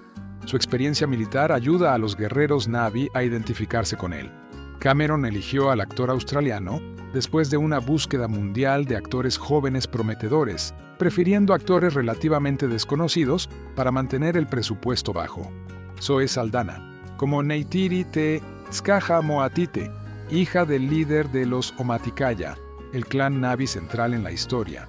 Speaker 1: Su experiencia militar ayuda a los guerreros Na'vi a identificarse con él. Cameron eligió al actor australiano después de una búsqueda mundial de actores jóvenes prometedores, prefiriendo actores relativamente desconocidos para mantener el presupuesto bajo. Zoe Saldana, como Neytiri Te Skaja Moatite, hija del líder de los Omaticaya, el clan Na'vi central en la historia.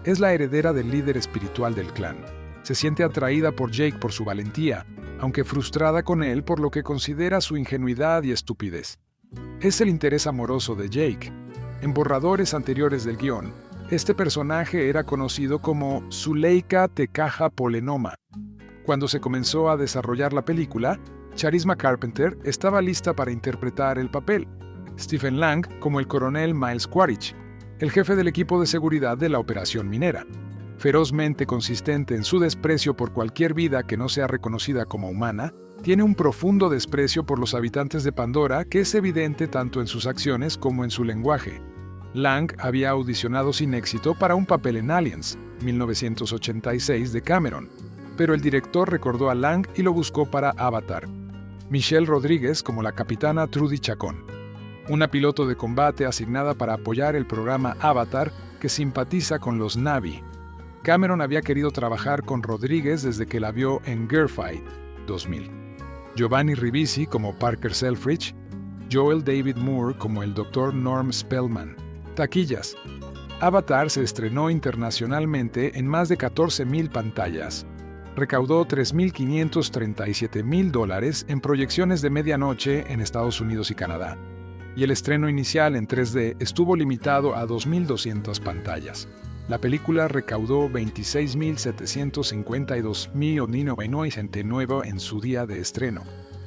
Speaker 1: Es la heredera del líder espiritual del clan. Se siente atraída por Jake por su valentía, aunque frustrada con él por lo que considera su ingenuidad y estupidez. Es el interés amoroso de Jake. En borradores anteriores del guión, este personaje era conocido como Zuleika Tekaja Polenoma. Cuando se comenzó a desarrollar la película, Charisma Carpenter estaba lista para interpretar el papel, Stephen Lang como el coronel Miles Quaritch, el jefe del equipo de seguridad de la operación minera. Ferozmente consistente en su desprecio por cualquier vida que no sea reconocida como humana, tiene un profundo desprecio por los habitantes de Pandora que es evidente tanto en sus acciones como en su lenguaje. Lang había audicionado sin éxito para un papel en Aliens, 1986 de Cameron, pero el director recordó a Lang y lo buscó para Avatar. Michelle Rodríguez como la capitana Trudy Chacón, una piloto de combate asignada para apoyar el programa Avatar que simpatiza con los Na'vi. Cameron había querido trabajar con Rodríguez desde que la vio en Girlfight, 2000. Giovanni Ribisi como Parker Selfridge, Joel David Moore como el Dr. Norm Spellman. Taquillas. Avatar se estrenó internacionalmente en más de 14,000 pantallas. Recaudó $3,537,000 en proyecciones de medianoche en Estados Unidos y Canadá, y el estreno inicial en 3D estuvo limitado a 2,200 pantallas. La película recaudó $26,752,999 en su día de estreno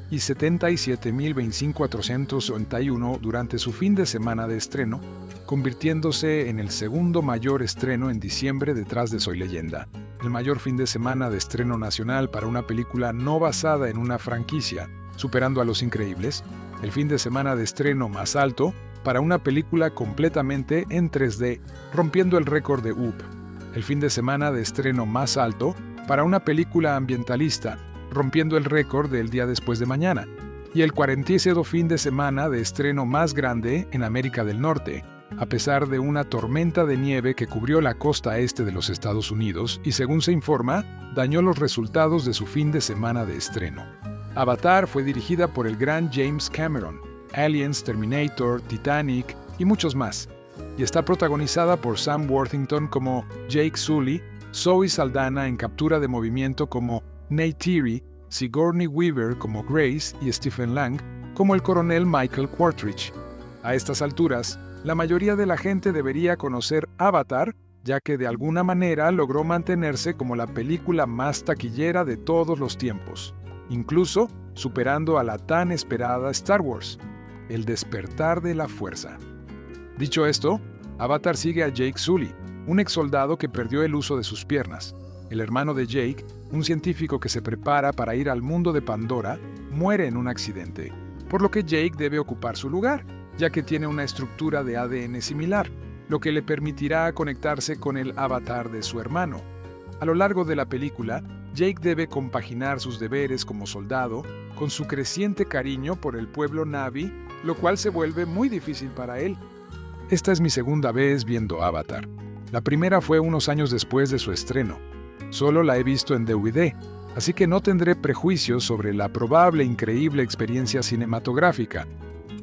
Speaker 1: y $77,025,461 durante su fin de semana de estreno, convirtiéndose en el segundo mayor estreno en diciembre detrás de Soy Leyenda, el mayor fin de semana de estreno nacional para una película no basada en una franquicia, superando a Los Increíbles, el fin de semana de estreno más alto para una película completamente en 3D, rompiendo el récord de Up, el fin de semana de estreno más alto para una película ambientalista, rompiendo el récord del Día Después de Mañana, y el 47º fin de semana de estreno más grande en América del Norte, a pesar de una tormenta de nieve que cubrió la costa este de los Estados Unidos y, según se informa, dañó los resultados de su fin de semana de estreno. Avatar fue dirigida por el gran James Cameron, Aliens, Terminator, Titanic y muchos más, y está protagonizada por Sam Worthington como Jake Sully, Zoe Saldana en captura de movimiento como Neytiri, Sigourney Weaver como Grace y Stephen Lang como el coronel Michael Quaritch. A estas alturas, la mayoría de la gente debería conocer Avatar, ya que de alguna manera logró mantenerse como la película más taquillera de todos los tiempos, incluso superando a la tan esperada Star Wars, El despertar de la fuerza. Dicho esto, Avatar sigue a Jake Sully, un exsoldado que perdió el uso de sus piernas. El hermano de Jake, un científico que se prepara para ir al mundo de Pandora, muere en un accidente, por lo que Jake debe ocupar su lugar, ya que tiene una estructura de ADN similar, lo que le permitirá conectarse con el avatar de su hermano. A lo largo de la película, Jake debe compaginar sus deberes como soldado con su creciente cariño por el pueblo Na'vi, lo cual se vuelve muy difícil para él. Esta es mi segunda vez viendo Avatar. La primera fue unos años después de su estreno. Solo la he visto en DVD, así que no tendré prejuicios sobre la probable increíble experiencia cinematográfica.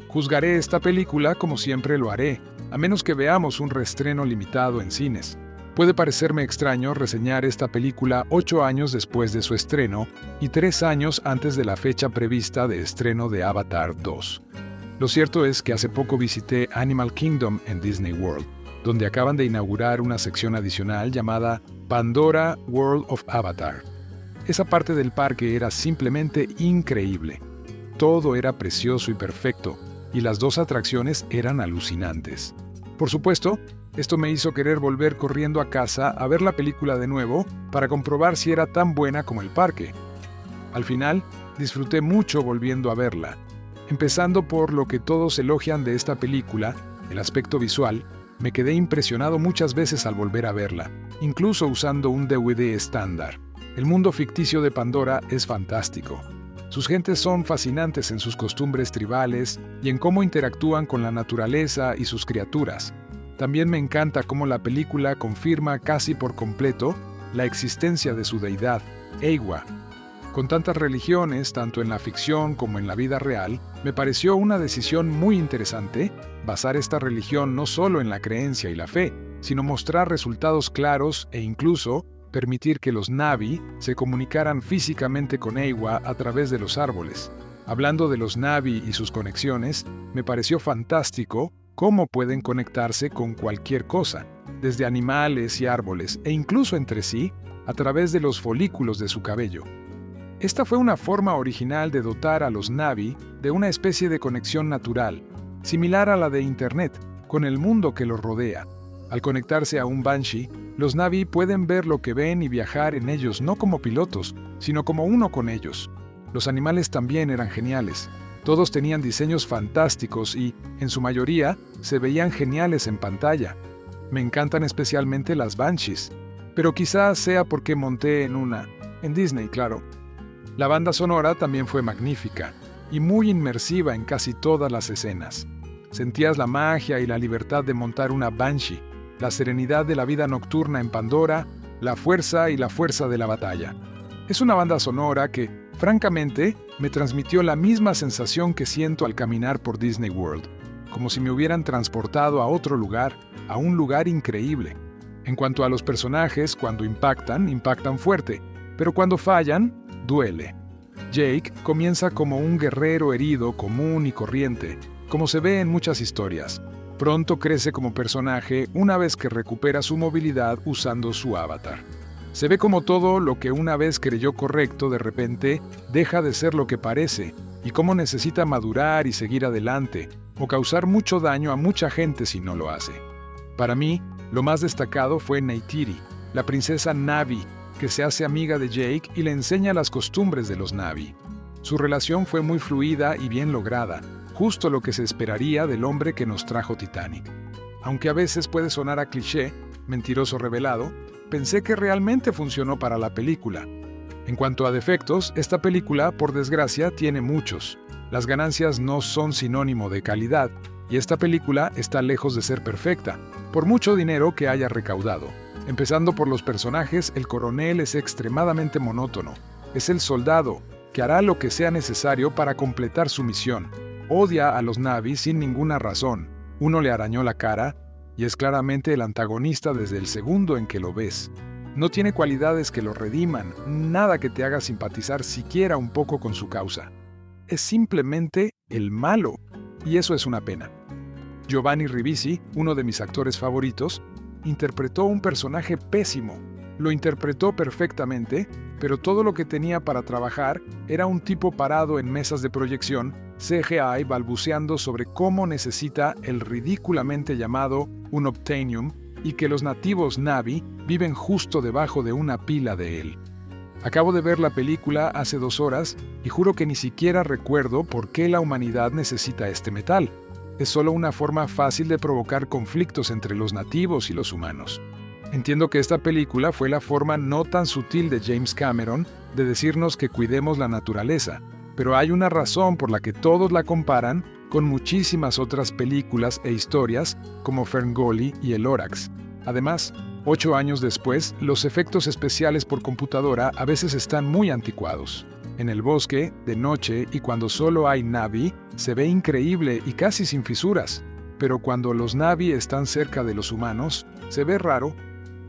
Speaker 1: Juzgaré esta película como siempre lo haré, a menos que veamos un reestreno limitado en cines. Puede parecerme extraño reseñar esta película 8 años después de su estreno y 3 años antes de la fecha prevista de estreno de Avatar 2. Lo cierto es que hace poco visité Animal Kingdom en Disney World, donde acaban de inaugurar una sección adicional llamada Pandora World of Avatar. Esa parte del parque era simplemente increíble. Todo era precioso y perfecto, y las 2 atracciones eran alucinantes. Por supuesto, esto me hizo querer volver corriendo a casa a ver la película de nuevo para comprobar si era tan buena como el parque. Al final, disfruté mucho volviendo a verla, empezando por lo que todos elogian de esta película, el aspecto visual. Me quedé impresionado muchas veces al volver a verla, incluso usando un DVD estándar. El mundo ficticio de Pandora es fantástico. Sus gentes son fascinantes en sus costumbres tribales y en cómo interactúan con la naturaleza y sus criaturas. También me encanta cómo la película confirma casi por completo la existencia de su deidad, Eywa. Con tantas religiones, tanto en la ficción como en la vida real, me pareció una decisión muy interesante basar esta religión no solo en la creencia y la fe, sino mostrar resultados claros e incluso permitir que los Na'vi se comunicaran físicamente con Eywa a través de los árboles. Hablando de los Na'vi y sus conexiones, me pareció fantástico cómo pueden conectarse con cualquier cosa, desde animales y árboles, e incluso entre sí, a través de los folículos de su cabello. Esta fue una forma original de dotar a los Na'vi de una especie de conexión natural, similar a la de Internet, con el mundo que los rodea. Al conectarse a un Banshee, los Na'vi pueden ver lo que ven y viajar en ellos no como pilotos, sino como uno con ellos. Los animales también eran geniales. Todos tenían diseños fantásticos y, en su mayoría, se veían geniales en pantalla. Me encantan especialmente las Banshees, pero quizás sea porque monté en Disney, claro. La banda sonora también fue magnífica y muy inmersiva en casi todas las escenas. Sentías la magia y la libertad de montar una Banshee, la serenidad de la vida nocturna en Pandora, la fuerza de la batalla. Es una banda sonora que, francamente, me transmitió la misma sensación que siento al caminar por Disney World, como si me hubieran transportado a otro lugar, a un lugar increíble. En cuanto a los personajes, cuando impactan fuerte, pero cuando fallan, duele. Jake comienza como un guerrero herido común y corriente, como se ve en muchas historias. Pronto crece como personaje una vez que recupera su movilidad usando su avatar. Se ve como todo lo que una vez creyó correcto de repente deja de ser lo que parece, y cómo necesita madurar y seguir adelante, o causar mucho daño a mucha gente si no lo hace. Para mí, lo más destacado fue Neytiri, la princesa Na'vi, que se hace amiga de Jake y le enseña las costumbres de los Na'vi. Su relación fue muy fluida y bien lograda, justo lo que se esperaría del hombre que nos trajo Titanic. Aunque a veces puede sonar a cliché, mentiroso revelado, pensé que realmente funcionó para la película. En cuanto a defectos, esta película, por desgracia, tiene muchos. Las ganancias no son sinónimo de calidad, y esta película está lejos de ser perfecta, por mucho dinero que haya recaudado. Empezando por los personajes, el coronel es extremadamente monótono. Es el soldado, que hará lo que sea necesario para completar su misión. Odia a los Na'vi sin ninguna razón. Uno le arañó la cara, y es claramente el antagonista desde el segundo en que lo ves. No tiene cualidades que lo rediman, nada que te haga simpatizar siquiera un poco con su causa. Es simplemente el malo, y eso es una pena. Giovanni Ribisi, uno de mis actores favoritos, interpretó un personaje pésimo. Lo interpretó perfectamente, pero todo lo que tenía para trabajar era un tipo parado en mesas de proyección, CGI balbuceando sobre cómo necesita el ridículamente llamado unobtainium y que los nativos Na'vi viven justo debajo de una pila de él. Acabo de ver la película hace 2 horas y juro que ni siquiera recuerdo por qué la humanidad necesita este metal. Es solo una forma fácil de provocar conflictos entre los nativos y los humanos. Entiendo que esta película fue la forma no tan sutil de James Cameron de decirnos que cuidemos la naturaleza, pero hay una razón por la que todos la comparan con muchísimas otras películas e historias como Ferngully y El Lorax. Además, 8 años después, los efectos especiales por computadora a veces están muy anticuados. En el bosque, de noche y cuando solo hay Na'vi, se ve increíble y casi sin fisuras, pero cuando los Na'vi están cerca de los humanos, se ve raro.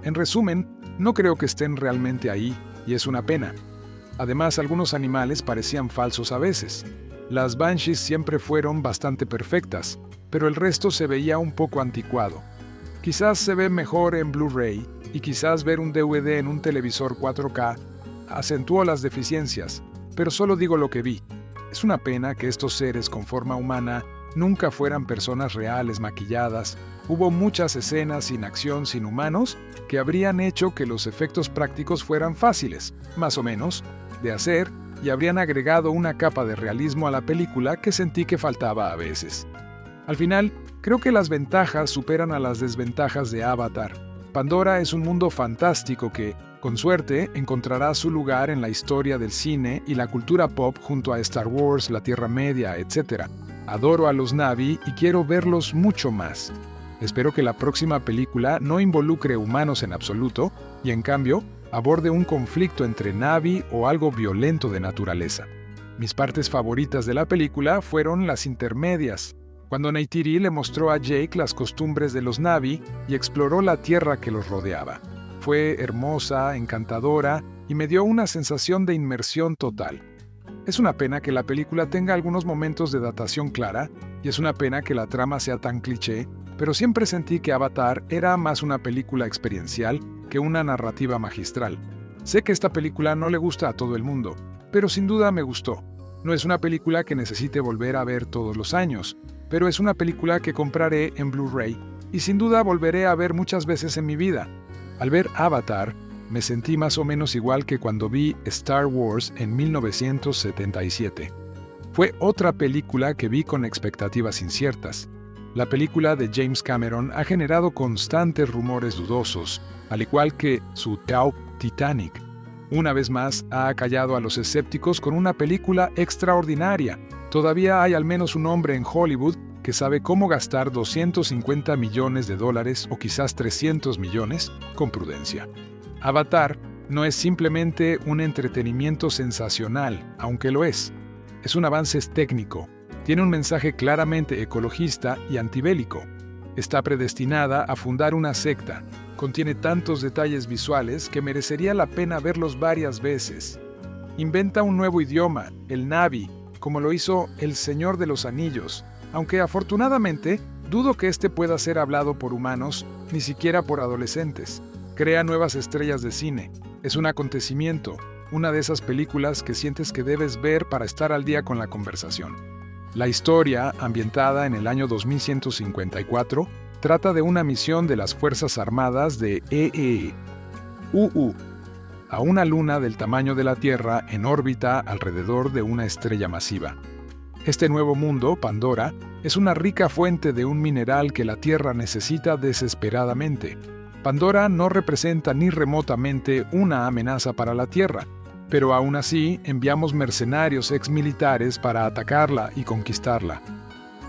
Speaker 1: En resumen, no creo que estén realmente ahí, y es una pena. Además, algunos animales parecían falsos a veces. Las Banshees siempre fueron bastante perfectas, pero el resto se veía un poco anticuado. Quizás se ve mejor en Blu-ray, y quizás ver un DVD en un televisor 4K acentuó las deficiencias, pero solo digo lo que vi. Es una pena que estos seres con forma humana nunca fueran personas reales maquilladas. Hubo muchas escenas sin acción sin humanos que habrían hecho que los efectos prácticos fueran fáciles, más o menos, de hacer y habrían agregado una capa de realismo a la película que sentí que faltaba a veces. Al final, creo que las ventajas superan a las desventajas de Avatar. Pandora es un mundo fantástico que, Con suerte, encontrará su lugar en la historia del cine y la cultura pop junto a Star Wars, la Tierra Media, etc. Adoro a los Na'vi y quiero verlos mucho más. Espero que la próxima película no involucre humanos en absoluto y, en cambio, aborde un conflicto entre Na'vi o algo violento de naturaleza. Mis partes favoritas de la película fueron las intermedias, cuando Neytiri le mostró a Jake las costumbres de los Na'vi y exploró la tierra que los rodeaba. Fue hermosa, encantadora y me dio una sensación de inmersión total. Es una pena que la película tenga algunos momentos de datación clara y es una pena que la trama sea tan cliché, pero siempre sentí que Avatar era más una película experiencial que una narrativa magistral. Sé que esta película no le gusta a todo el mundo, pero sin duda me gustó. No es una película que necesite volver a ver todos los años, pero es una película que compraré en Blu-ray y sin duda volveré a ver muchas veces en mi vida. Al ver Avatar, me sentí más o menos igual que cuando vi Star Wars en 1977. Fue otra película que vi con expectativas inciertas. La película de James Cameron ha generado constantes rumores dudosos, al igual que su Titanic. Una vez más, ha acallado a los escépticos con una película extraordinaria. Todavía hay al menos un hombre en Hollywood que sabe cómo gastar $250 millones o quizás 300 millones con prudencia. Avatar no es simplemente un entretenimiento sensacional, aunque lo es. Es un avance técnico. Tiene un mensaje claramente ecologista y antibélico. Está predestinada a fundar una secta. Contiene tantos detalles visuales que merecería la pena verlos varias veces. Inventa un nuevo idioma, el Na'vi, como lo hizo El Señor de los Anillos, aunque afortunadamente dudo que este pueda ser hablado por humanos, ni siquiera por adolescentes. Crea nuevas estrellas de cine. Es un acontecimiento, una de esas películas que sientes que debes ver para estar al día con la conversación. La historia, ambientada en el año 2154, trata de una misión de las Fuerzas Armadas de UU a una luna del tamaño de la Tierra en órbita alrededor de una estrella masiva. Este nuevo mundo, Pandora, es una rica fuente de un mineral que la Tierra necesita desesperadamente. Pandora no representa ni remotamente una amenaza para la Tierra, pero aún así enviamos mercenarios exmilitares para atacarla y conquistarla.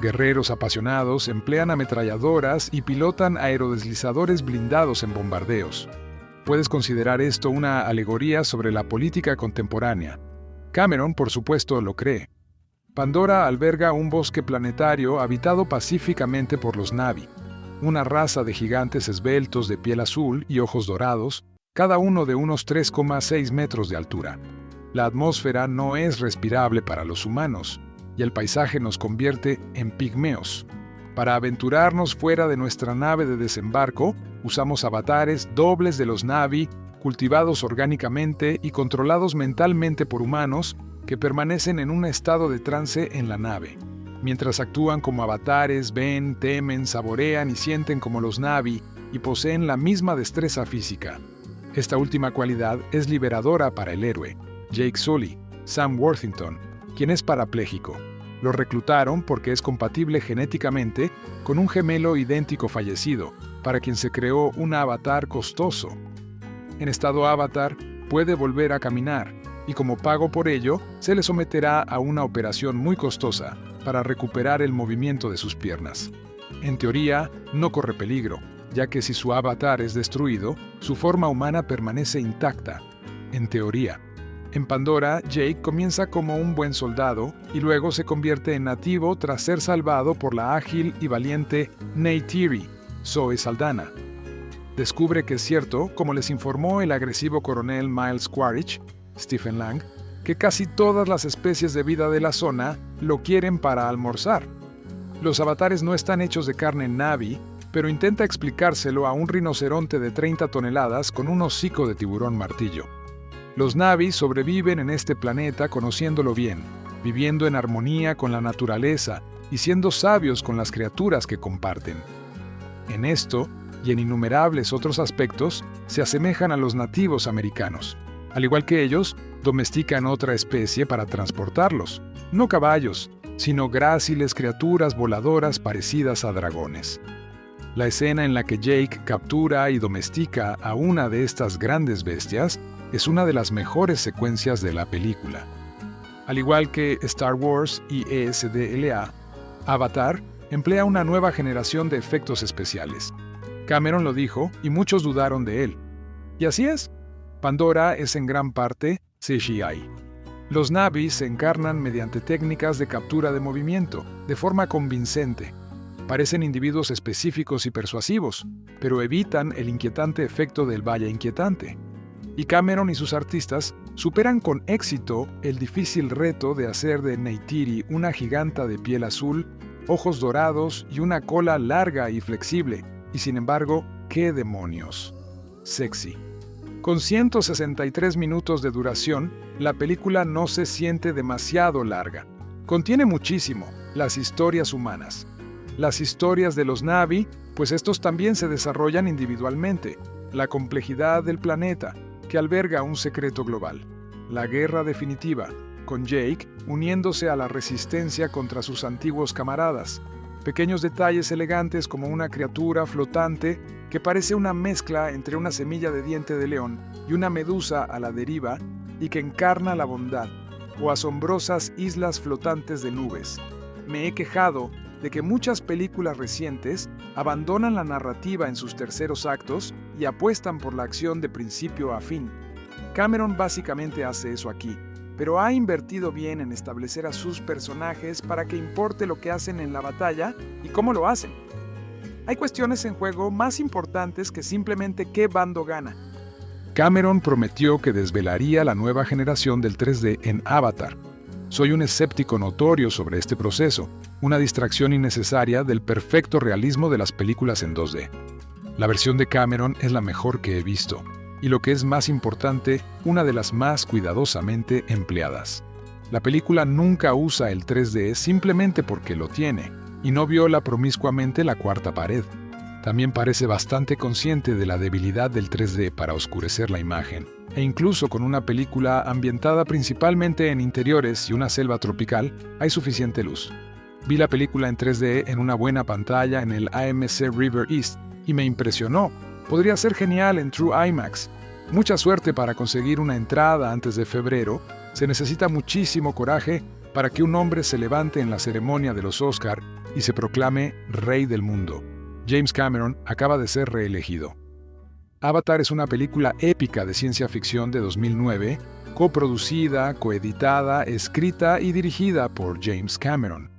Speaker 1: Guerreros apasionados emplean ametralladoras y pilotan aerodeslizadores blindados en bombardeos. Puedes considerar esto una alegoría sobre la política contemporánea. Cameron, por supuesto, lo cree. Pandora alberga un bosque planetario habitado pacíficamente por los Na'vi, una raza de gigantes esbeltos de piel azul y ojos dorados, cada uno de unos 3,6 metros de altura. La atmósfera no es respirable para los humanos, y el paisaje nos convierte en pigmeos. Para aventurarnos fuera de nuestra nave de desembarco, usamos avatares dobles de los Na'vi, cultivados orgánicamente y controlados mentalmente por humanos que permanecen en un estado de trance en la nave. Mientras actúan como avatares, ven, temen, saborean y sienten como los Na'vi y poseen la misma destreza física. Esta última cualidad es liberadora para el héroe, Jake Sully, Sam Worthington, quien es parapléjico. Lo reclutaron porque es compatible genéticamente con un gemelo idéntico fallecido, para quien se creó un avatar costoso. En estado avatar, puede volver a caminar, y como pago por ello, se le someterá a una operación muy costosa para recuperar el movimiento de sus piernas. En teoría, no corre peligro, ya que si su avatar es destruido, su forma humana permanece intacta. En teoría. En Pandora, Jake comienza como un buen soldado y luego se convierte en nativo tras ser salvado por la ágil y valiente Neytiri, Zoe Saldana. Descubre que es cierto, como les informó el agresivo coronel Miles Quaritch, Stephen Lang, que casi todas las especies de vida de la zona lo quieren para almorzar. Los avatares no están hechos de carne Na'vi, pero intenta explicárselo a un rinoceronte de 30 toneladas con un hocico de tiburón martillo. Los Na'vi sobreviven en este planeta conociéndolo bien, viviendo en armonía con la naturaleza y siendo sabios con las criaturas que comparten. En esto, y en innumerables otros aspectos, se asemejan a los nativos americanos. Al igual que ellos, domestican otra especie para transportarlos, no caballos, sino gráciles criaturas voladoras parecidas a dragones. La escena en la que Jake captura y domestica a una de estas grandes bestias es una de las mejores secuencias de la película. Al igual que Star Wars y ESDLA, Avatar emplea una nueva generación de efectos especiales. Cameron lo dijo y muchos dudaron de él. Y así es. Pandora es en gran parte CGI. Los Na'vi se encarnan mediante técnicas de captura de movimiento, de forma convincente. Parecen individuos específicos y persuasivos, pero evitan el inquietante efecto del Valle Inquietante. Y Cameron y sus artistas superan con éxito el difícil reto de hacer de Neytiri una giganta de piel azul, ojos dorados y una cola larga y flexible. Y sin embargo, ¡qué demonios! Sexy. Con 163 minutos de duración, la película no se siente demasiado larga. Contiene muchísimo, las historias humanas. Las historias de los Na'vi, pues estos también se desarrollan individualmente. La complejidad del planeta, que alberga un secreto global. La guerra definitiva, con Jake uniéndose a la resistencia contra sus antiguos camaradas. Pequeños detalles elegantes como una criatura flotante que parece una mezcla entre una semilla de diente de león y una medusa a la deriva y que encarna la bondad, o asombrosas islas flotantes de nubes. Me he quejado de que muchas películas recientes abandonan la narrativa en sus terceros actos y apuestan por la acción de principio a fin. Cameron básicamente hace eso aquí, pero ha invertido bien en establecer a sus personajes para que importe lo que hacen en la batalla y cómo lo hacen. Hay cuestiones en juego más importantes que simplemente qué bando gana. Cameron prometió que desvelaría la nueva generación del 3D en Avatar. Soy un escéptico notorio sobre este proceso, una distracción innecesaria del perfecto realismo de las películas en 2D. La versión de Cameron es la mejor que he visto, y lo que es más importante, una de las más cuidadosamente empleadas. La película nunca usa el 3D simplemente porque lo tiene, y no viola promiscuamente la cuarta pared. También parece bastante consciente de la debilidad del 3D para oscurecer la imagen, e incluso con una película ambientada principalmente en interiores y una selva tropical, hay suficiente luz. Vi la película en 3D en una buena pantalla en el AMC River East, y me impresionó. Podría ser genial en True IMAX. Mucha suerte para conseguir una entrada antes de febrero. Se necesita muchísimo coraje para que un hombre se levante en la ceremonia de los Oscar y se proclame Rey del Mundo. James Cameron acaba de ser reelegido. Avatar es una película épica de ciencia ficción de 2009, coproducida, coeditada, escrita y dirigida por James Cameron.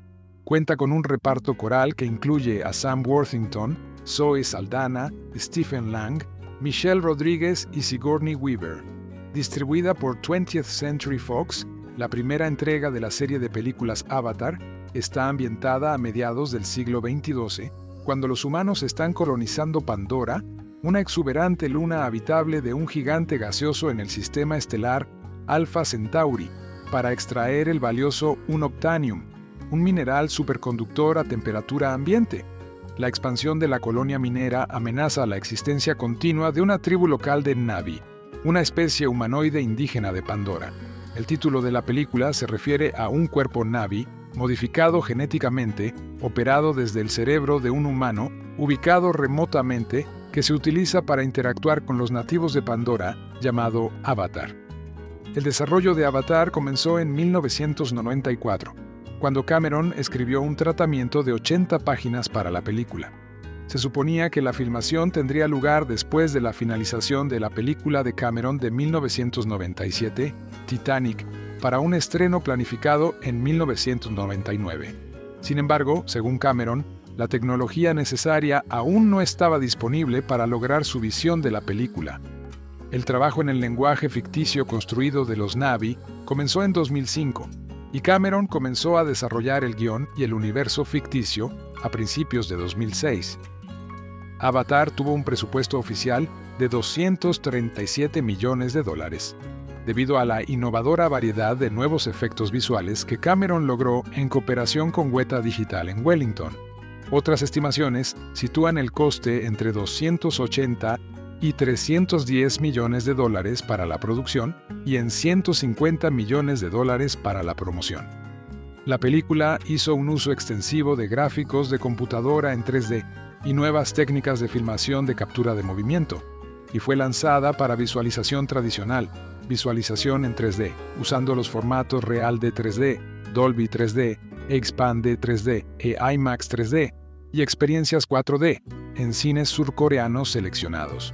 Speaker 1: Cuenta con un reparto coral que incluye a Sam Worthington, Zoe Saldana, Stephen Lang, Michelle Rodríguez y Sigourney Weaver. Distribuida por 20th Century Fox, la primera entrega de la serie de películas Avatar está ambientada a mediados del siglo XXII, cuando los humanos están colonizando Pandora, una exuberante luna habitable de un gigante gaseoso en el sistema estelar Alpha Centauri, para extraer el valioso unobtainium, un mineral superconductor a temperatura ambiente. La expansión de la colonia minera amenaza la existencia continua de una tribu local de Na'vi, una especie humanoide indígena de Pandora. El título de la película se refiere a un cuerpo Na'vi, modificado genéticamente, operado desde el cerebro de un humano, ubicado remotamente, que se utiliza para interactuar con los nativos de Pandora, llamado Avatar. El desarrollo de Avatar comenzó en 1994, cuando Cameron escribió un tratamiento de 80 páginas para la película. Se suponía que la filmación tendría lugar después de la finalización de la película de Cameron de 1997, Titanic, para un estreno planificado en 1999. Sin embargo, según Cameron, la tecnología necesaria aún no estaba disponible para lograr su visión de la película. El trabajo en el lenguaje ficticio construido de los Na'vi comenzó en 2005, y Cameron comenzó a desarrollar el guión y el universo ficticio a principios de 2006. Avatar tuvo un presupuesto oficial de $237 millones, debido a la innovadora variedad de nuevos efectos visuales que Cameron logró en cooperación con Weta Digital en Wellington. Otras estimaciones sitúan el coste entre 280 y 310 millones de dólares para la producción y en 150 millones de dólares para la promoción. La película hizo un uso extensivo de gráficos de computadora en 3D y nuevas técnicas de filmación de captura de movimiento, y fue lanzada para visualización tradicional, visualización en 3D, usando los formatos Real de 3D, Dolby 3D, Expand de 3D e IMAX 3D, y experiencias 4D en cines surcoreanos seleccionados.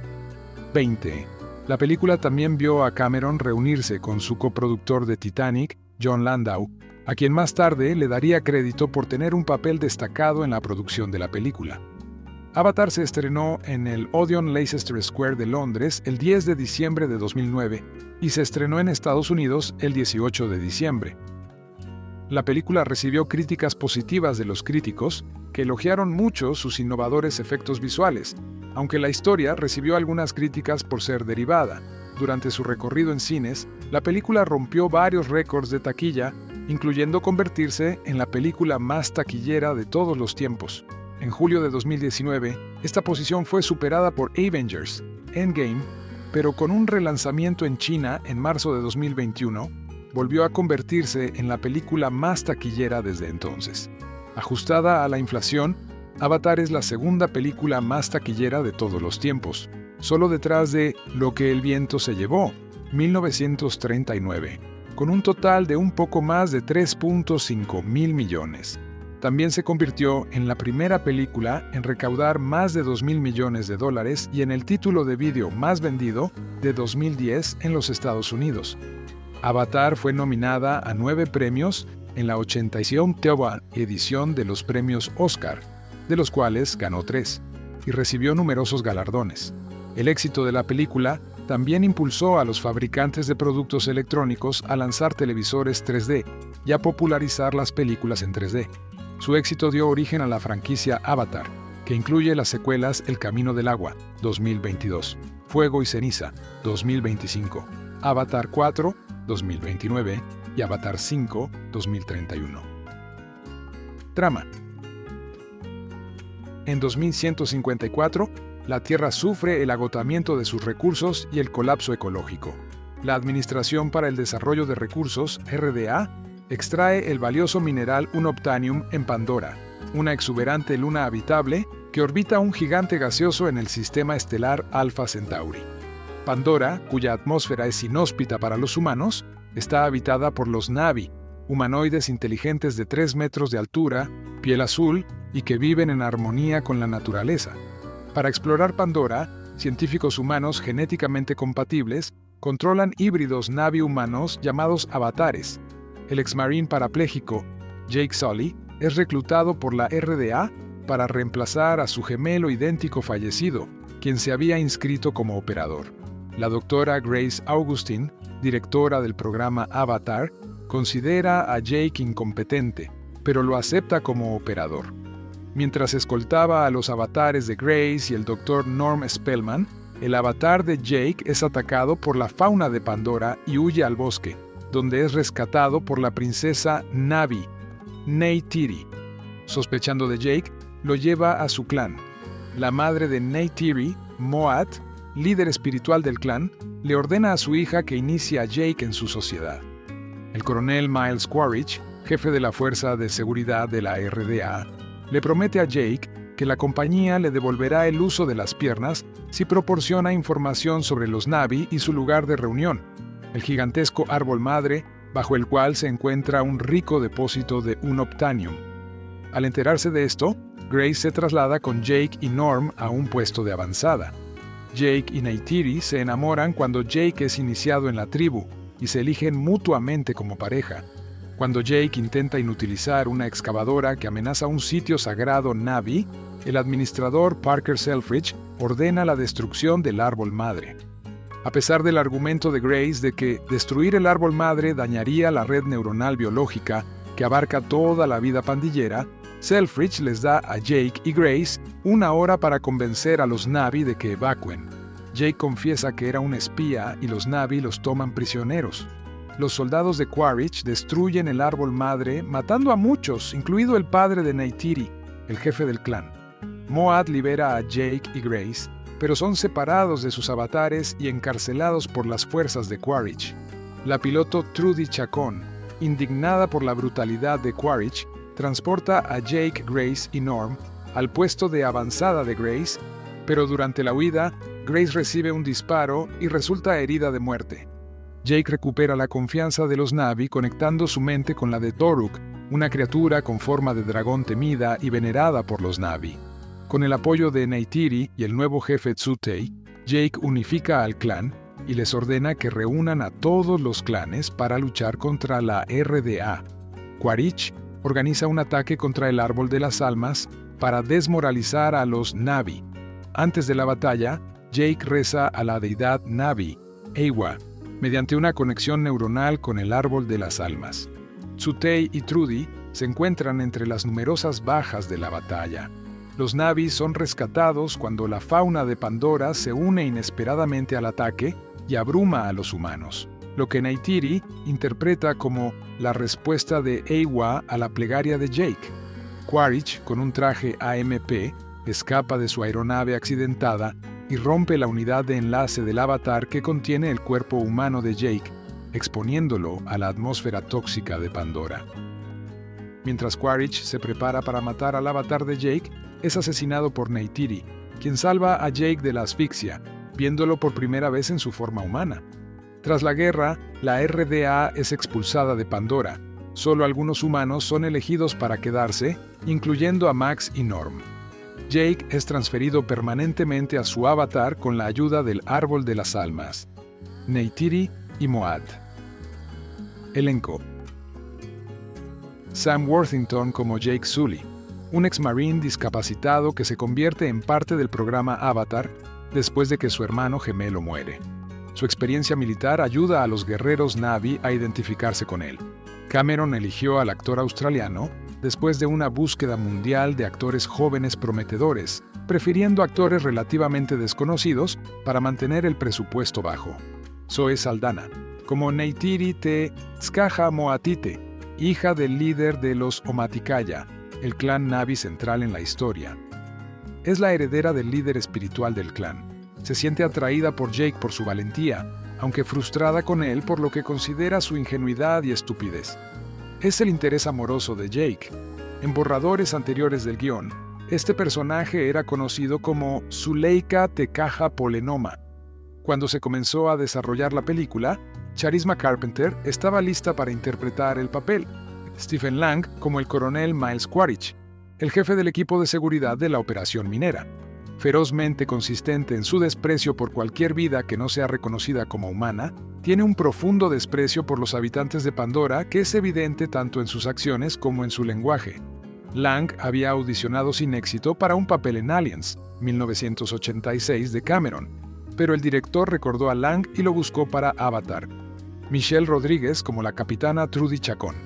Speaker 1: 20. La película también vio a Cameron reunirse con su coproductor de Titanic, Jon Landau, a quien más tarde le daría crédito por tener un papel destacado en la producción de la película. Avatar se estrenó en el Odeon Leicester Square de Londres el 10 de diciembre de 2009 y se estrenó en Estados Unidos el 18 de diciembre. La película recibió críticas positivas de los críticos, que elogiaron mucho sus innovadores efectos visuales, aunque la historia recibió algunas críticas por ser derivada. Durante su recorrido en cines, la película rompió varios récords de taquilla, incluyendo convertirse en la película más taquillera de todos los tiempos. En julio de 2019, esta posición fue superada por Avengers: Endgame, pero con un relanzamiento en China en marzo de 2021, volvió a convertirse en la película más taquillera desde entonces. Ajustada a la inflación, Avatar es la segunda película más taquillera de todos los tiempos, solo detrás de Lo que el viento se llevó, 1939, con un total de un poco más de 3.5 mil millones. También se convirtió en la primera película en recaudar más de 2.000 millones de dólares y en el título de vídeo más vendido de 2010 en los Estados Unidos. Avatar fue nominada a 9 premios en la 87ª edición de los premios Oscar, de los cuales ganó 3, y recibió numerosos galardones. El éxito de la película también impulsó a los fabricantes de productos electrónicos a lanzar televisores 3D y a popularizar las películas en 3D. Su éxito dio origen a la franquicia Avatar, que incluye las secuelas El Camino del Agua, 2022, Fuego y Ceniza, 2025, Avatar 4, 2029 y Avatar 5, 2031. Trama. En 2154, la Tierra sufre el agotamiento de sus recursos y el colapso ecológico. La Administración para el Desarrollo de Recursos, RDA, extrae el valioso mineral unobtainium en Pandora, una exuberante luna habitable que orbita un gigante gaseoso en el sistema estelar Alpha Centauri. Pandora, cuya atmósfera es inhóspita para los humanos, está habitada por los Na'vi, humanoides inteligentes de 3 metros de altura, piel azul y que viven en armonía con la naturaleza. Para explorar Pandora, científicos humanos genéticamente compatibles controlan híbridos Na'vi humanos llamados avatares. El exmarine parapléjico, Jake Sully, es reclutado por la RDA para reemplazar a su gemelo idéntico fallecido, quien se había inscrito como operador. La doctora Grace Augustine, directora del programa Avatar, considera a Jake incompetente, pero lo acepta como operador. Mientras escoltaba a los avatares de Grace y el Dr. Norm Spellman, el avatar de Jake es atacado por la fauna de Pandora y huye al bosque, donde es rescatado por la princesa Na'vi, Neytiri. Sospechando de Jake, lo lleva a su clan. La madre de Neytiri, Moat, líder espiritual del clan, le ordena a su hija que inicie a Jake en su sociedad. El coronel Miles Quaritch, jefe de la Fuerza de Seguridad de la RDA, le promete a Jake que la compañía le devolverá el uso de las piernas si proporciona información sobre los Na'vi y su lugar de reunión, el gigantesco árbol madre bajo el cual se encuentra un rico depósito de unobtainium. Al enterarse de esto, Grace se traslada con Jake y Norm a un puesto de avanzada. Jake y Neytiri se enamoran cuando Jake es iniciado en la tribu y se eligen mutuamente como pareja. Cuando Jake intenta inutilizar una excavadora que amenaza un sitio sagrado Na'vi, el administrador Parker Selfridge ordena la destrucción del árbol madre. A pesar del argumento de Grace de que destruir el árbol madre dañaría la red neuronal biológica que abarca toda la vida pandillera, Selfridge les da a Jake y Grace 1 hora para convencer a los Na'vi de que evacúen. Jake confiesa que era un espía y los Na'vi los toman prisioneros. Los soldados de Quaritch destruyen el árbol madre, matando a muchos, incluido el padre de Neytiri, el jefe del clan. Moat libera a Jake y Grace, pero son separados de sus avatares y encarcelados por las fuerzas de Quaritch. La piloto Trudy Chacón, indignada por la brutalidad de Quaritch, transporta a Jake, Grace y Norm al puesto de avanzada de Grace, pero durante la huida, Grace recibe un disparo y resulta herida de muerte. Jake recupera la confianza de los Na'vi conectando su mente con la de Toruk, una criatura con forma de dragón temida y venerada por los Na'vi. Con el apoyo de Neytiri y el nuevo jefe Tsutey, Jake unifica al clan y les ordena que reúnan a todos los clanes para luchar contra la RDA. Quaritch organiza un ataque contra el Árbol de las Almas para desmoralizar a los Na'vi. Antes de la batalla, Jake reza a la deidad Na'vi, Eywa, mediante una conexión neuronal con el Árbol de las Almas. Tsutey y Trudy se encuentran entre las numerosas bajas de la batalla. Los Na'vi son rescatados cuando la fauna de Pandora se une inesperadamente al ataque y abruma a los humanos, lo que Neytiri interpreta como la respuesta de Eywa a la plegaria de Jake. Quaritch, con un traje AMP, escapa de su aeronave accidentada y rompe la unidad de enlace del avatar que contiene el cuerpo humano de Jake, exponiéndolo a la atmósfera tóxica de Pandora. Mientras Quaritch se prepara para matar al avatar de Jake, es asesinado por Neytiri, quien salva a Jake de la asfixia, viéndolo por primera vez en su forma humana. Tras la guerra, la RDA es expulsada de Pandora. Solo algunos humanos son elegidos para quedarse, incluyendo a Max y Norm. Jake es transferido permanentemente a su avatar con la ayuda del Árbol de las Almas, Neytiri y Moad. Elenco: Sam Worthington como Jake Sully, un ex-marine discapacitado que se convierte en parte del programa Avatar después de que su hermano gemelo muere. Su experiencia militar ayuda a los guerreros Na'vi a identificarse con él. Cameron eligió al actor australiano después de una búsqueda mundial de actores jóvenes prometedores, prefiriendo actores relativamente desconocidos para mantener el presupuesto bajo. Zoe Saldana, como Neytiri Te Tskaja Moatite, hija del líder de los Omaticaya, el clan Na'vi central en la historia. Es la heredera del líder espiritual del clan. Se siente atraída por Jake por su valentía, aunque frustrada con él por lo que considera su ingenuidad y estupidez. Es el interés amoroso de Jake. En borradores anteriores del guión, este personaje era conocido como Zuleika Tekaja Polenoma. Cuando se comenzó a desarrollar la película, Charisma Carpenter estaba lista para interpretar el papel, Stephen Lang como el coronel Miles Quaritch, el jefe del equipo de seguridad de la operación minera. Ferozmente consistente en su desprecio por cualquier vida que no sea reconocida como humana, tiene un profundo desprecio por los habitantes de Pandora que es evidente tanto en sus acciones como en su lenguaje. Lang había audicionado sin éxito para un papel en Aliens, 1986 de Cameron, pero el director recordó a Lang y lo buscó para Avatar. Michelle Rodríguez como la capitana Trudy Chacón,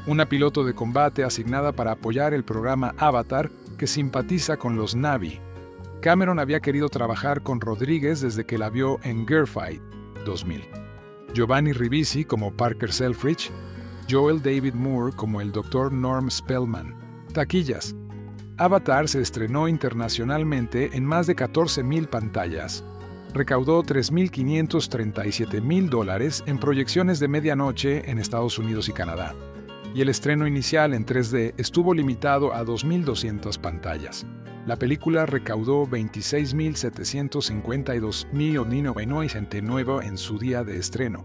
Speaker 1: una piloto de combate asignada para apoyar el programa Avatar que simpatiza con los Na'vi. Cameron había querido trabajar con Rodríguez desde que la vio en Girlfight, 2000. Giovanni Ribisi como Parker Selfridge, Joel David Moore como el Dr. Norm Spellman. Taquillas. Avatar se estrenó internacionalmente en más de 14,000 pantallas. Recaudó $3,537,000 en proyecciones de medianoche en Estados Unidos y Canadá. Y el estreno inicial en 3D estuvo limitado a 2,200 pantallas. La película recaudó $26,752,999 en su día de estreno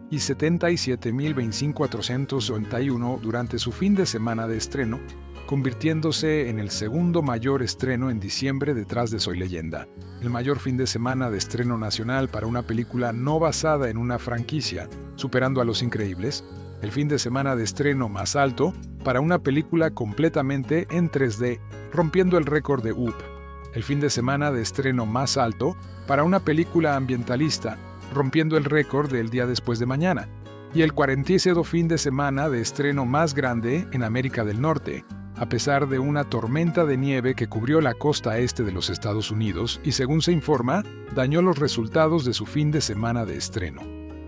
Speaker 1: y $77,024,491 durante su fin de semana de estreno, convirtiéndose en el segundo mayor estreno en diciembre detrás de Soy Leyenda, el mayor fin de semana de estreno nacional para una película no basada en una franquicia, superando a Los Increíbles, el fin de semana de estreno más alto para una película completamente en 3D, rompiendo el récord de Up, el fin de semana de estreno más alto para una película ambientalista, rompiendo el récord del Día Después de Mañana, y el 47º fin de semana de estreno más grande en América del Norte, a pesar de una tormenta de nieve que cubrió la costa este de los Estados Unidos y, según se informa, dañó los resultados de su fin de semana de estreno.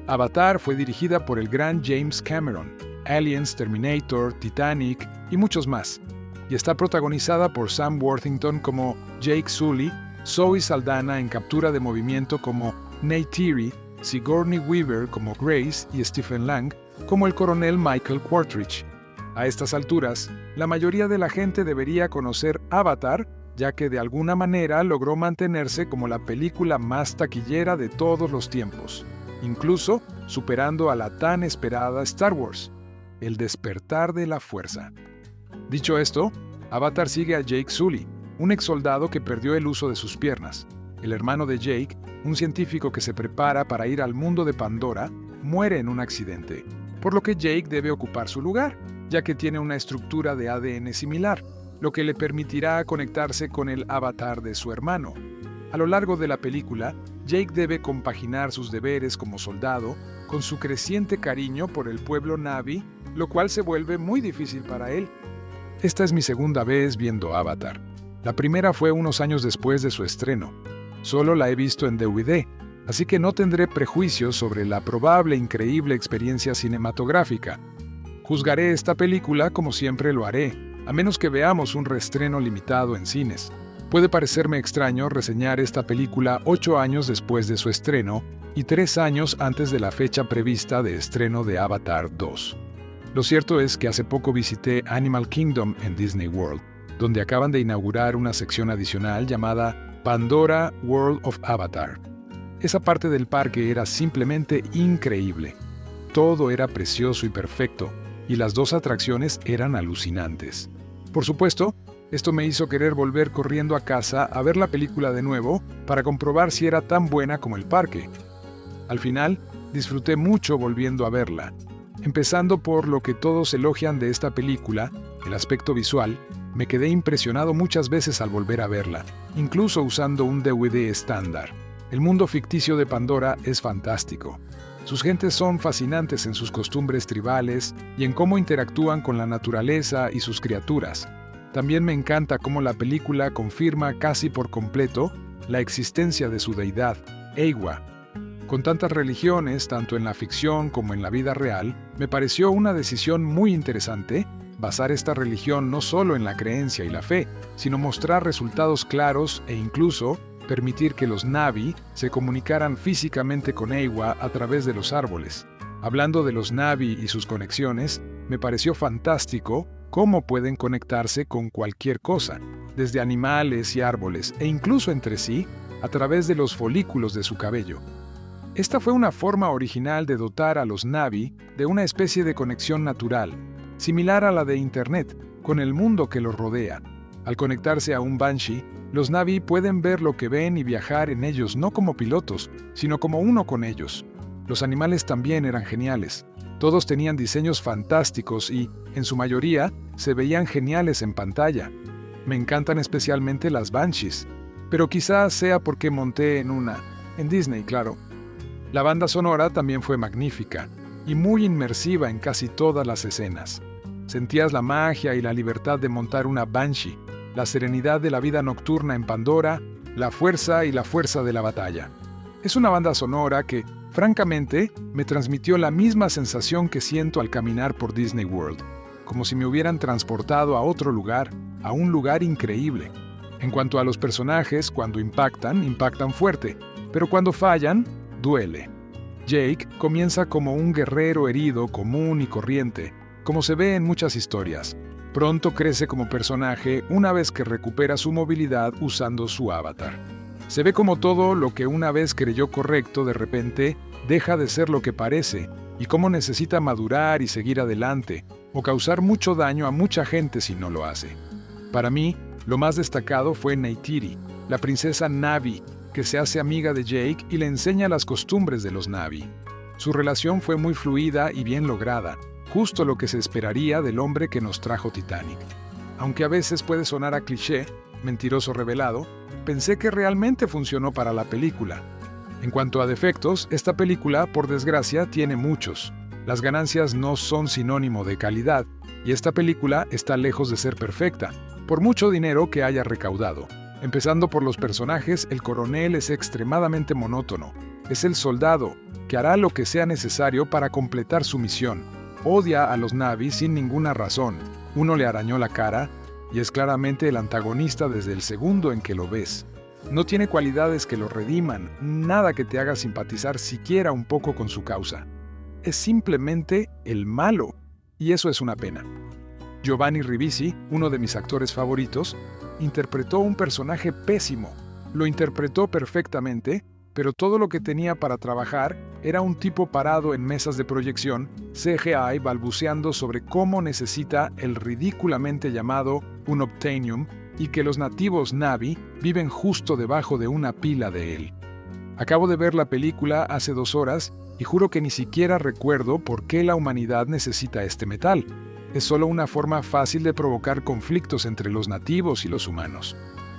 Speaker 1: Avatar fue dirigida por el gran James Cameron, Aliens, Terminator, Titanic y muchos más, y está protagonizada por Sam Worthington como Jake Sully, Zoe Saldana en captura de movimiento como Neytiri, Sigourney Weaver como Grace y Stephen Lang como el coronel Michael Quaritch. A estas alturas, la mayoría de la gente debería conocer Avatar, ya que de alguna manera logró mantenerse como la película más taquillera de todos los tiempos, incluso superando a la tan esperada Star Wars, El despertar de la fuerza. Dicho esto, Avatar sigue a Jake Sully, un ex soldado que perdió el uso de sus piernas. El hermano de Jake, un científico que se prepara para ir al mundo de Pandora, muere en un accidente, por lo que Jake debe ocupar su lugar, ya que tiene una estructura de ADN similar, lo que le permitirá conectarse con el avatar de su hermano. A lo largo de la película, Jake debe compaginar sus deberes como soldado con su creciente cariño por el pueblo Na'vi, lo cual se vuelve muy difícil para él. Esta es mi segunda vez viendo Avatar. La primera fue unos años después de su estreno. Solo la he visto en DVD, así que no tendré prejuicios sobre la probable increíble experiencia cinematográfica. Juzgaré esta película como siempre lo haré, a menos que veamos un reestreno limitado en cines. Puede parecerme extraño reseñar esta película 8 años después de su estreno y 3 años antes de la fecha prevista de estreno de Avatar 2. Lo cierto es que hace poco visité Animal Kingdom en Disney World, donde acaban de inaugurar una sección adicional llamada Pandora World of Avatar. Esa parte del parque era simplemente increíble. Todo era precioso y perfecto, y las 2 atracciones eran alucinantes. Por supuesto, esto me hizo querer volver corriendo a casa a ver la película de nuevo para comprobar si era tan buena como el parque. Al final, disfruté mucho volviendo a verla, empezando por lo que todos elogian de esta película, el aspecto visual. Me quedé impresionado muchas veces al volver a verla, incluso usando un DVD estándar. El mundo ficticio de Pandora es fantástico. Sus gentes son fascinantes en sus costumbres tribales y en cómo interactúan con la naturaleza y sus criaturas. También me encanta cómo la película confirma casi por completo la existencia de su deidad, Eywa. Con tantas religiones, tanto en la ficción como en la vida real, me pareció una decisión muy interesante basar esta religión no solo en la creencia y la fe, sino mostrar resultados claros e incluso permitir que los Na'vi se comunicaran físicamente con Eywa a través de los árboles. Hablando de los Na'vi y sus conexiones, me pareció fantástico cómo pueden conectarse con cualquier cosa, desde animales y árboles, e incluso entre sí, a través de los folículos de su cabello. Esta fue una forma original de dotar a los Na'vi de una especie de conexión natural, similar a la de Internet, con el mundo que los rodea. Al conectarse a un Banshee, los Na'vi pueden ver lo que ven y viajar en ellos no como pilotos, sino como uno con ellos. Los animales también eran geniales. Todos tenían diseños fantásticos y, en su mayoría, se veían geniales en pantalla. Me encantan especialmente las Banshees, pero quizás sea porque monté en una, en Disney, claro. La banda sonora también fue magnífica y muy inmersiva en casi todas las escenas. Sentías la magia y la libertad de montar una Banshee, la serenidad de la vida nocturna en Pandora, la fuerza de la batalla. Es una banda sonora que, francamente, me transmitió la misma sensación que siento al caminar por Disney World, como si me hubieran transportado a otro lugar, a un lugar increíble. En cuanto a los personajes, cuando impactan fuerte, pero cuando fallan, duele. Jake comienza como un guerrero herido común y corriente, como se ve en muchas historias. Pronto crece como personaje una vez que recupera su movilidad usando su avatar. Se ve como todo lo que una vez creyó correcto de repente deja de ser lo que parece, y cómo necesita madurar y seguir adelante, o causar mucho daño a mucha gente si no lo hace. Para mí, lo más destacado fue Neytiri, la princesa Na'vi, que se hace amiga de Jake y le enseña las costumbres de los Na'vi. Su relación fue muy fluida y bien lograda, justo lo que se esperaría del hombre que nos trajo Titanic. Aunque a veces puede sonar a cliché, mentiroso revelado, pensé que realmente funcionó para la película. En cuanto a defectos, esta película, por desgracia, tiene muchos. Las ganancias no son sinónimo de calidad, y esta película está lejos de ser perfecta, por mucho dinero que haya recaudado. Empezando por los personajes, el coronel es extremadamente monótono. Es el soldado, que hará lo que sea necesario para completar su misión. Odia a los Na'vi sin ninguna razón. Uno le arañó la cara, y es claramente el antagonista desde el segundo en que lo ves. No tiene cualidades que lo rediman, nada que te haga simpatizar siquiera un poco con su causa. es simplemente el malo, y eso es una pena. Giovanni Ribisi, uno de mis actores favoritos, interpretó un personaje pésimo. Lo interpretó perfectamente, pero todo lo que tenía para trabajar era un tipo parado en mesas de proyección, CGI, balbuceando sobre cómo necesita el ridículamente llamado unobtainium y que los nativos Na'vi viven justo debajo de una pila de él. Acabo de ver la película hace 2 horas y juro que ni siquiera recuerdo por qué la humanidad necesita este metal. Es solo una forma fácil de provocar conflictos entre los nativos y los humanos.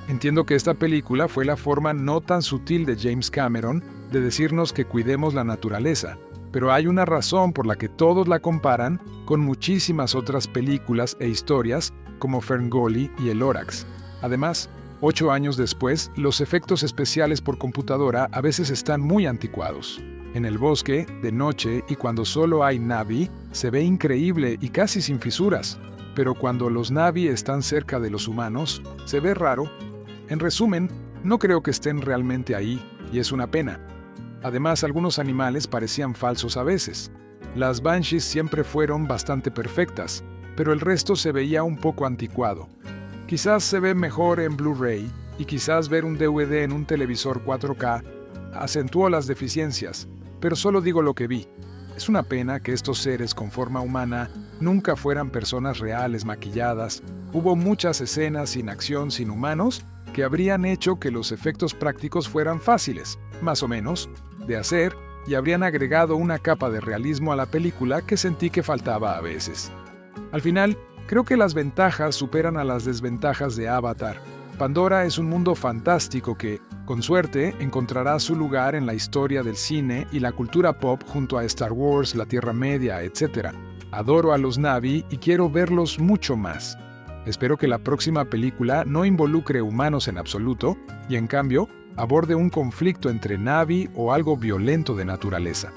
Speaker 1: Entiendo que esta película fue la forma no tan sutil de James Cameron de decirnos que cuidemos la naturaleza, pero hay una razón por la que todos la comparan con muchísimas otras películas e historias como Ferngully y El Lorax. Además, 8 años después, los efectos especiales por computadora a veces están muy anticuados. En el bosque, de noche y cuando solo hay Na'vi, se ve increíble y casi sin fisuras, pero cuando los Na'vi están cerca de los humanos, se ve raro. En resumen, no creo que estén realmente ahí, y es una pena. Además, algunos animales parecían falsos a veces. Las Banshees siempre fueron bastante perfectas, pero el resto se veía un poco anticuado. Quizás se ve mejor en Blu-ray, y quizás ver un DVD en un televisor 4K acentuó las deficiencias, pero solo digo lo que vi. Es una pena que estos seres con forma humana nunca fueran personas reales maquilladas. Hubo muchas escenas sin acción, sin humanos, que habrían hecho que los efectos prácticos fueran fáciles, más o menos, de hacer, y habrían agregado una capa de realismo a la película que sentí que faltaba a veces. Al final, creo que las ventajas superan a las desventajas de Avatar. Pandora es un mundo fantástico que, con suerte, encontrará su lugar en la historia del cine y la cultura pop junto a Star Wars, la Tierra Media, etc. Adoro a los Na'vi y quiero verlos mucho más. Espero que la próxima película no involucre humanos en absoluto y, en cambio, aborde un conflicto entre Na'vi o algo violento de naturaleza.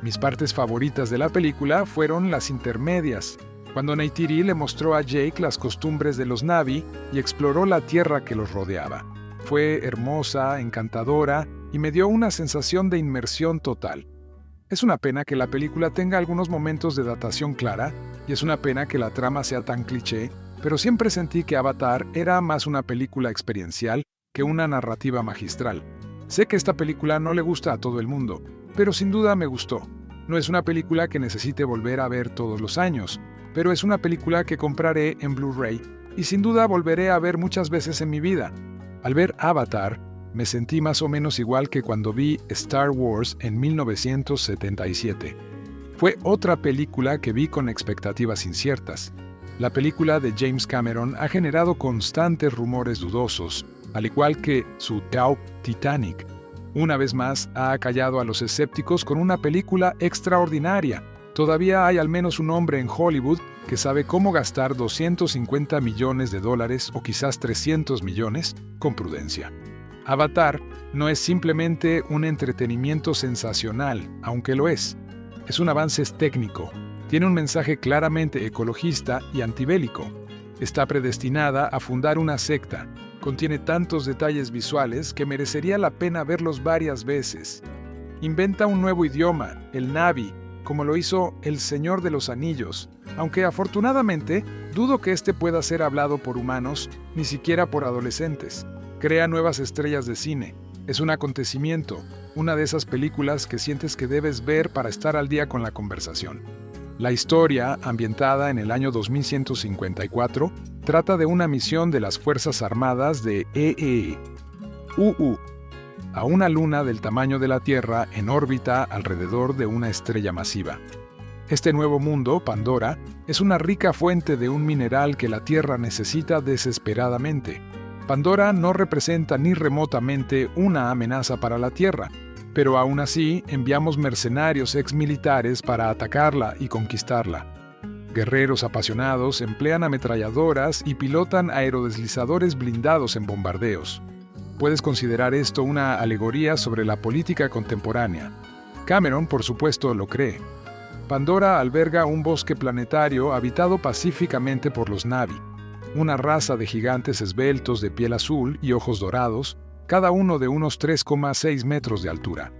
Speaker 1: Mis partes favoritas de la película fueron las intermedias, cuando Neytiri le mostró a Jake las costumbres de los Na'vi y exploró la tierra que los rodeaba. Fue hermosa, encantadora y me dio una sensación de inmersión total. Es una pena que la película tenga algunos momentos de datación clara y es una pena que la trama sea tan cliché, pero siempre sentí que Avatar era más una película experiencial que una narrativa magistral. Sé que esta película no le gusta a todo el mundo, pero sin duda me gustó. No es una película que necesite volver a ver todos los años, pero es una película que compraré en Blu-ray y sin duda volveré a ver muchas veces en mi vida. Al ver Avatar, me sentí más o menos igual que cuando vi Star Wars en 1977. Fue otra película que vi con expectativas inciertas. La película de James Cameron ha generado constantes rumores dudosos, al igual que su Titanic. Una vez más, ha acallado a los escépticos con una película extraordinaria. Todavía hay al menos un hombre en Hollywood que sabe cómo gastar $250 millones o quizás 300 millones con prudencia. Avatar no es simplemente un entretenimiento sensacional, aunque lo es. Es un avance técnico. Tiene un mensaje claramente ecologista y antibélico. Está predestinada a fundar una secta. Contiene tantos detalles visuales que merecería la pena verlos varias veces. Inventa un nuevo idioma, el Na'vi, como lo hizo El Señor de los Anillos, aunque afortunadamente dudo que este pueda ser hablado por humanos, ni siquiera por adolescentes. Crea nuevas estrellas de cine. Es un acontecimiento, una de esas películas que sientes que debes ver para estar al día con la conversación. La historia, ambientada en el año 2154, trata de una misión de las Fuerzas Armadas de UU, a una luna del tamaño de la Tierra en órbita alrededor de una estrella masiva. Este nuevo mundo, Pandora, es una rica fuente de un mineral que la Tierra necesita desesperadamente. Pandora no representa ni remotamente una amenaza para la Tierra, pero aún así enviamos mercenarios exmilitares para atacarla y conquistarla. Guerreros apasionados emplean ametralladoras y pilotan aerodeslizadores blindados en bombardeos. Puedes considerar esto una alegoría sobre la política contemporánea. Cameron, por supuesto, lo cree. Pandora alberga un bosque planetario habitado pacíficamente por los Na'vi, una raza de gigantes esbeltos de piel azul y ojos dorados, cada uno de unos 3,6 metros de altura.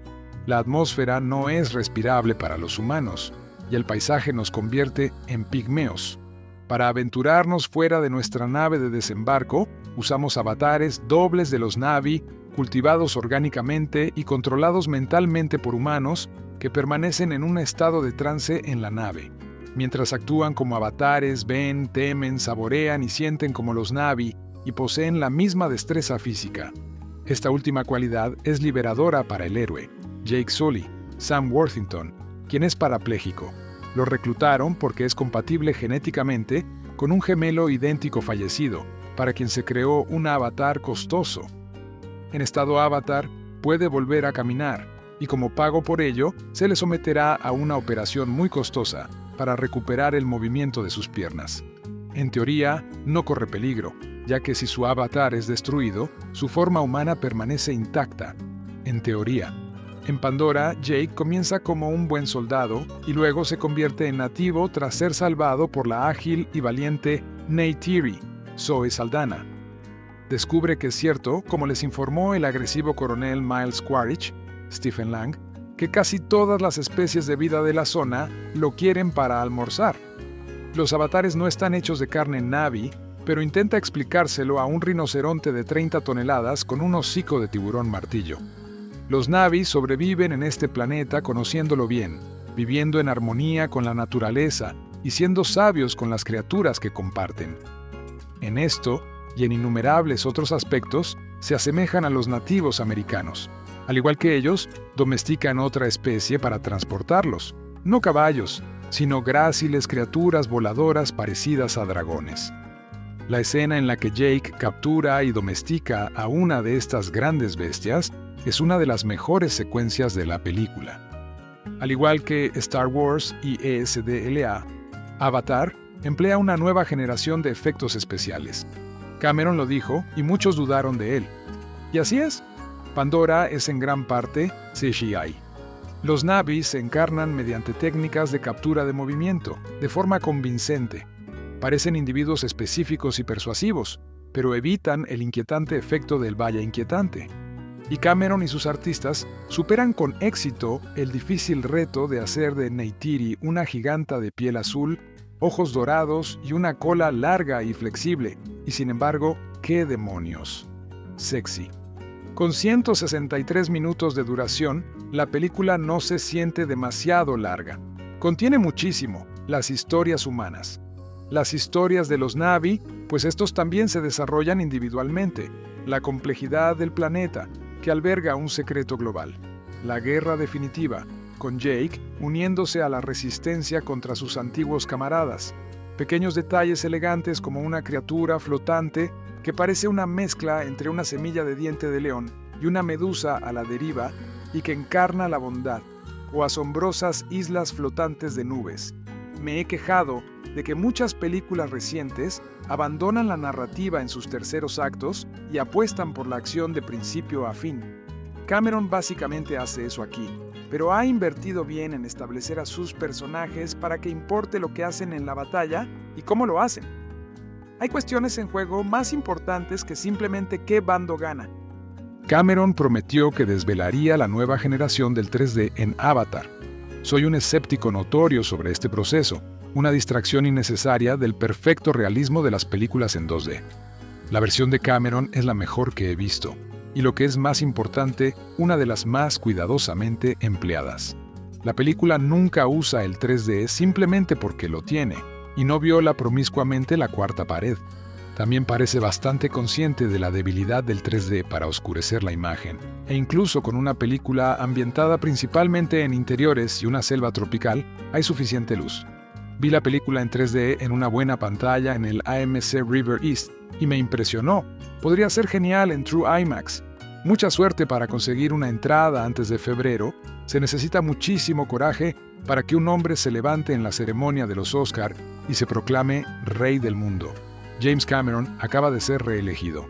Speaker 1: La atmósfera no es respirable para los humanos, y el paisaje nos convierte en pigmeos. Para aventurarnos fuera de nuestra nave de desembarco, usamos avatares dobles de los Na'vi, cultivados orgánicamente y controlados mentalmente por humanos que permanecen en un estado de trance en la nave. Mientras actúan como avatares, ven, temen, saborean y sienten como los Na'vi y poseen la misma destreza física. Esta última cualidad es liberadora para el héroe, Jake Sully, Sam Worthington, quien es parapléjico. Lo reclutaron porque es compatible genéticamente con un gemelo idéntico fallecido, para quien se creó un avatar costoso. En estado avatar, puede volver a caminar, y como pago por ello, se le someterá a una operación muy costosa para recuperar el movimiento de sus piernas. En teoría, no corre peligro, ya que si su avatar es destruido, su forma humana permanece intacta. En teoría. En Pandora, Jake comienza como un buen soldado y luego se convierte en nativo tras ser salvado por la ágil y valiente Neytiri, Zoe Saldana. Descubre que es cierto, como les informó el agresivo coronel Miles Quaritch, Stephen Lang, que casi todas las especies de vida de la zona lo quieren para almorzar. Los avatares no están hechos de carne Na'vi, pero intenta explicárselo a un rinoceronte de 30 toneladas con un hocico de tiburón martillo. Los Na'vi sobreviven en este planeta conociéndolo bien, viviendo en armonía con la naturaleza y siendo sabios con las criaturas que comparten. En esto, y en innumerables otros aspectos, se asemejan a los nativos americanos. Al igual que ellos, domestican otra especie para transportarlos, no caballos, sino gráciles criaturas voladoras parecidas a dragones. La escena en la que Jake captura y domestica a una de estas grandes bestias es una de las mejores secuencias de la película. Al igual que Star Wars y ESDLA, Avatar emplea una nueva generación de efectos especiales. Cameron lo dijo y muchos dudaron de él. Y así es. Pandora es en gran parte CGI. Los Na'vi se encarnan mediante técnicas de captura de movimiento, de forma convincente. Parecen individuos específicos y persuasivos, pero evitan el inquietante efecto del Valle Inquietante. Y Cameron y sus artistas superan con éxito el difícil reto de hacer de Neytiri una giganta de piel azul, ojos dorados y una cola larga y flexible. Y sin embargo, ¡qué demonios! Sexy. Con 163 minutos de duración, la película no se siente demasiado larga. Contiene muchísimo las historias humanas. Las historias de los Na'vi, pues estos también se desarrollan individualmente. La complejidad del planeta, que alberga un secreto global. La guerra definitiva, con Jake uniéndose a la resistencia contra sus antiguos camaradas. Pequeños detalles elegantes como una criatura flotante que parece una mezcla entre una semilla de diente de león y una medusa a la deriva y que encarna la bondad, o asombrosas islas flotantes de nubes. Me he quejado de que muchas películas recientes abandonan la narrativa en sus terceros actos y apuestan por la acción de principio a fin. Cameron básicamente hace eso aquí, pero ha invertido bien en establecer a sus personajes para que importe lo que hacen en la batalla y cómo lo hacen. Hay cuestiones en juego más importantes que simplemente qué bando gana. Cameron prometió que desvelaría la nueva generación del 3D en Avatar. Soy un escéptico notorio sobre este proceso, una distracción innecesaria del perfecto realismo de las películas en 2D. La versión de Cameron es la mejor que he visto, y lo que es más importante, una de las más cuidadosamente empleadas. La película nunca usa el 3D simplemente porque lo tiene, y no viola promiscuamente la cuarta pared. También parece bastante consciente de la debilidad del 3D para oscurecer la imagen, e incluso con una película ambientada principalmente en interiores y una selva tropical, hay suficiente luz. Vi la película en 3D en una buena pantalla en el AMC River East y me impresionó. Podría ser genial en True IMAX. Mucha suerte para conseguir una entrada antes de febrero. Se necesita muchísimo coraje para que un hombre se levante en la ceremonia de los Oscar y se proclame Rey del Mundo. James Cameron acaba de ser reelegido.